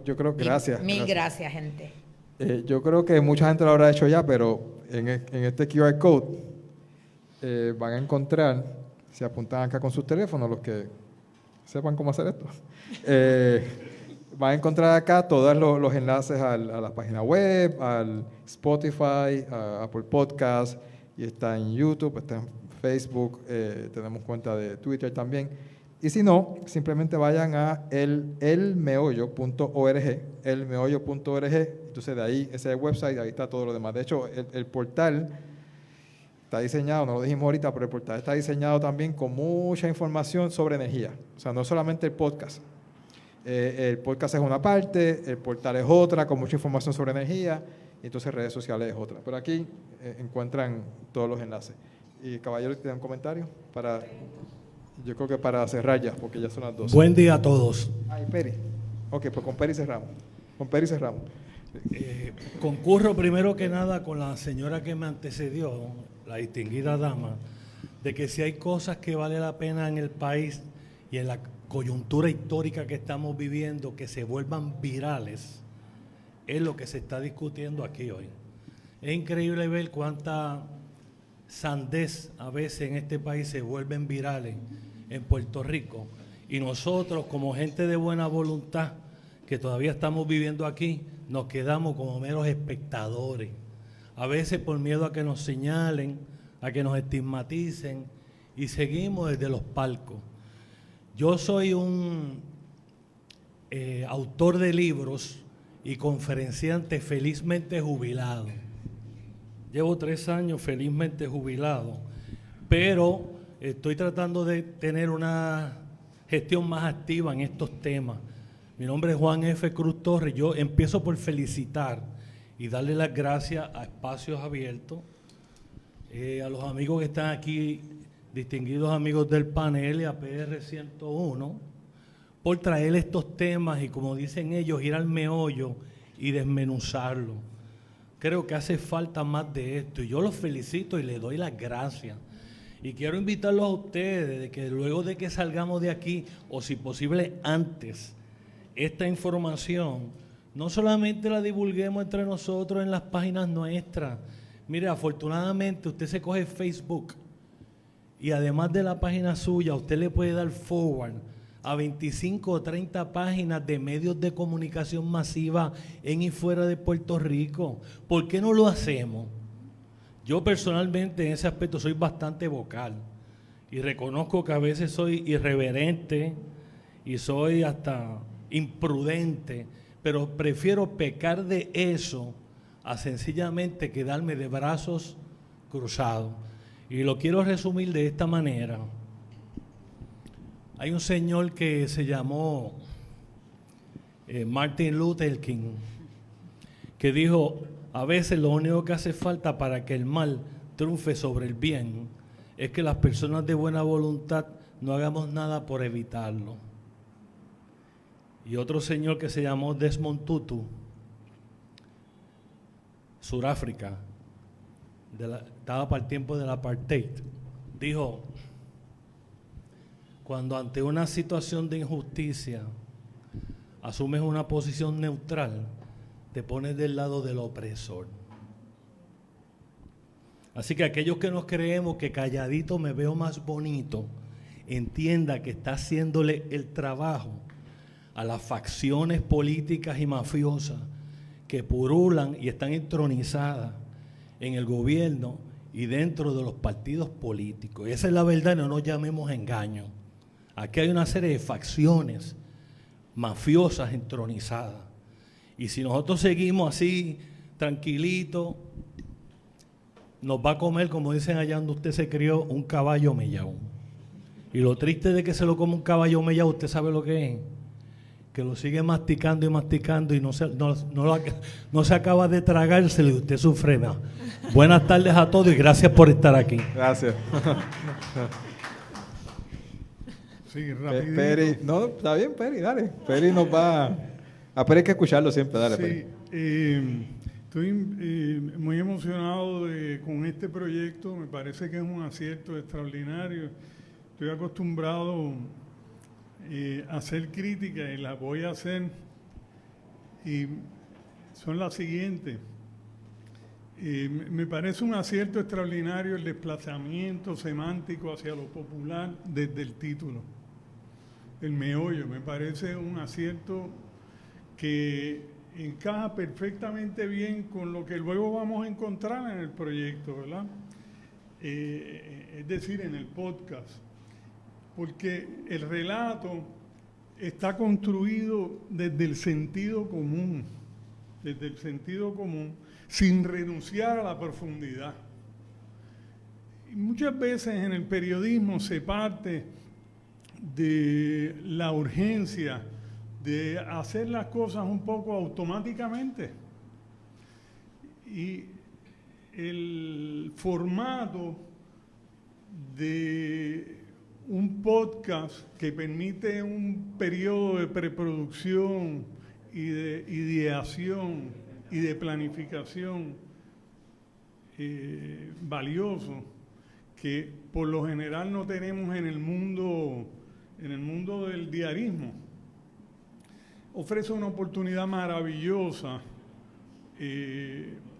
yo creo que gracias. Mil gracias, gente. Yo creo que mucha gente lo habrá hecho ya, pero en este QR Code van a encontrar, si apuntan acá con sus teléfonos, los que sepan cómo hacer esto, van a encontrar acá todos los enlaces a la página web, al Spotify, a Apple Podcast, y está en YouTube, está en Facebook, tenemos cuenta de Twitter también. Y si no, simplemente vayan a elmeollo.org, entonces de ahí, ese es el website, ahí está todo lo demás. De hecho, el portal está diseñado, no lo dijimos ahorita, pero el portal está diseñado también con mucha información sobre energía. O sea, no solamente el podcast. El podcast es una parte, el portal es otra, con mucha información sobre energía, y entonces redes sociales es otra. Pero aquí encuentran todos los enlaces. Y caballero, ¿tiene un comentario? Yo creo que para cerrar ya, porque ya son las 12. Buen día a todos. Ay, Peri. Ok, pues con Peri cerramos. Concurro primero que nada con la señora que me antecedió, la distinguida dama, de que si hay cosas que vale la pena en el país y en la coyuntura histórica que estamos viviendo, que se vuelvan virales, es lo que se está discutiendo aquí hoy. Es increíble ver cuánta sandez a veces en este país se vuelven virales en Puerto Rico, y nosotros como gente de buena voluntad que todavía estamos viviendo aquí, nos quedamos como meros espectadores, a veces por miedo a que nos señalen, a que nos estigmaticen, y seguimos desde los palcos. Yo soy un autor de libros y conferenciante felizmente jubilado. Llevo 3 años felizmente jubilado, pero estoy tratando de tener una gestión más activa en estos temas. Mi nombre es Juan F. Cruz Torres. Yo empiezo por felicitar y darle las gracias a Espacios Abiertos, a los amigos que están aquí, distinguidos amigos del panel, y a PR 101, por traer estos temas y, como dicen ellos, ir al meollo y desmenuzarlo. Creo que hace falta más de esto, y yo los felicito y les doy las gracias. Y quiero invitarlos a ustedes de que luego de que salgamos de aquí, o si posible antes, esta información no solamente la divulguemos entre nosotros en las páginas nuestras. Mire, afortunadamente usted se coge Facebook y además de la página suya, usted le puede dar forward a 25 o 30 páginas de medios de comunicación masiva en y fuera de Puerto Rico. ¿Por qué no lo hacemos? Yo personalmente en ese aspecto soy bastante vocal y reconozco que a veces soy irreverente y soy hasta imprudente, pero prefiero pecar de eso a sencillamente quedarme de brazos cruzados. Y lo quiero resumir de esta manera. Hay un señor que se llamó Martin Luther King, que dijo: a veces lo único que hace falta para que el mal triunfe sobre el bien es que las personas de buena voluntad no hagamos nada por evitarlo. y otro señor que se llamó Desmond Tutu, Sudáfrica, estaba para el tiempo del apartheid, dijo: cuando ante una situación de injusticia asumes una posición neutral, te pones del lado del opresor. Así que aquellos que nos creemos que calladito me veo más bonito, entienda que está haciéndole el trabajo a las facciones políticas y mafiosas que purulan y están entronizadas en el gobierno y dentro de los partidos políticos. Y esa es la verdad, no nos llamemos engaño. Aquí hay una serie de facciones mafiosas entronizadas. Y si nosotros seguimos así, tranquilitos, nos va a comer, como dicen allá donde usted se crió, un caballo mellao. Y lo triste de que se lo come un caballo mellao, ¿usted sabe lo que es? Que lo sigue masticando y masticando y no se acaba de tragárselo y usted sufre más. Buenas tardes a todos y gracias por estar aquí. Gracias. Sí, rapidito. Peri, no, está bien, Peri, dale. Peri nos va... A Peri hay que escucharlo siempre, dale, Peri. Sí, estoy muy emocionado con este proyecto, me parece que es un acierto extraordinario. Estoy acostumbrado a hacer críticas y las voy a hacer, y son las siguientes. Me parece un acierto extraordinario el desplazamiento semántico hacia lo popular desde el título. El meollo, me parece un acierto que encaja perfectamente bien con lo que luego vamos a encontrar en el proyecto, ¿verdad? Es decir, en el podcast. Porque el relato está construido desde el sentido común, sin renunciar a la profundidad. Y muchas veces en el periodismo se parte de la urgencia de hacer las cosas un poco automáticamente. Y el formato de un podcast que permite un periodo de preproducción y de ideación y de planificación valioso, que por lo general no tenemos en el mundo del diarismo, ofrece una oportunidad maravillosa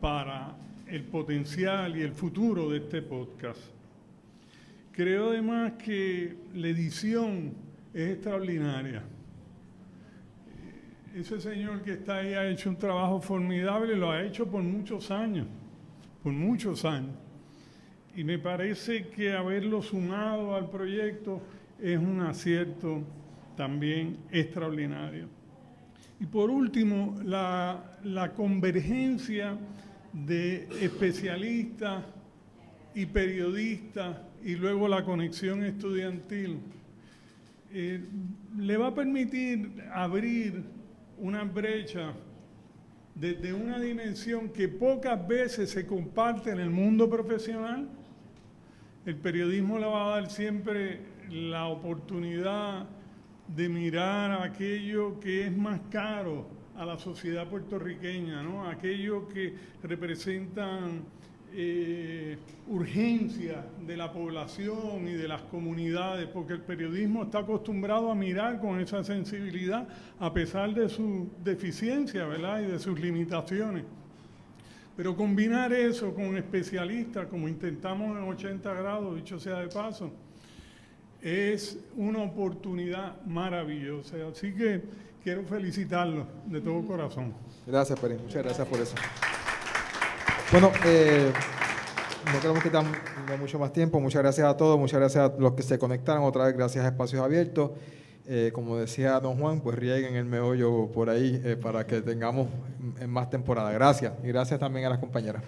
para el potencial y el futuro de este podcast. Creo además que la edición es extraordinaria. Ese señor que está ahí ha hecho un trabajo formidable, lo ha hecho por muchos años. Y me parece que haberlo sumado al proyecto es un acierto también extraordinario. Y por último, la convergencia de especialistas y periodistas y luego la conexión estudiantil le va a permitir abrir una brecha desde una dimensión que pocas veces se comparte en el mundo profesional. El periodismo le va a dar siempre la oportunidad de mirar aquello que es más caro a la sociedad puertorriqueña, ¿no? Aquello que representan urgencia de la población y de las comunidades, porque el periodismo está acostumbrado a mirar con esa sensibilidad a pesar de su deficiencia, ¿verdad? Y de sus limitaciones. Pero combinar eso con especialistas, como intentamos en 80 grados, dicho sea de paso, es una oportunidad maravillosa. Así que quiero felicitarlos de todo corazón. Gracias, Peri. Muchas gracias por eso. Bueno, no queremos quitar mucho más tiempo. Muchas gracias a todos. Muchas gracias a los que se conectaron. Otra vez, gracias a Espacios Abiertos. Como decía don Juan, pues rieguen el meollo por ahí para que tengamos más temporada. Gracias. Y gracias también a las compañeras.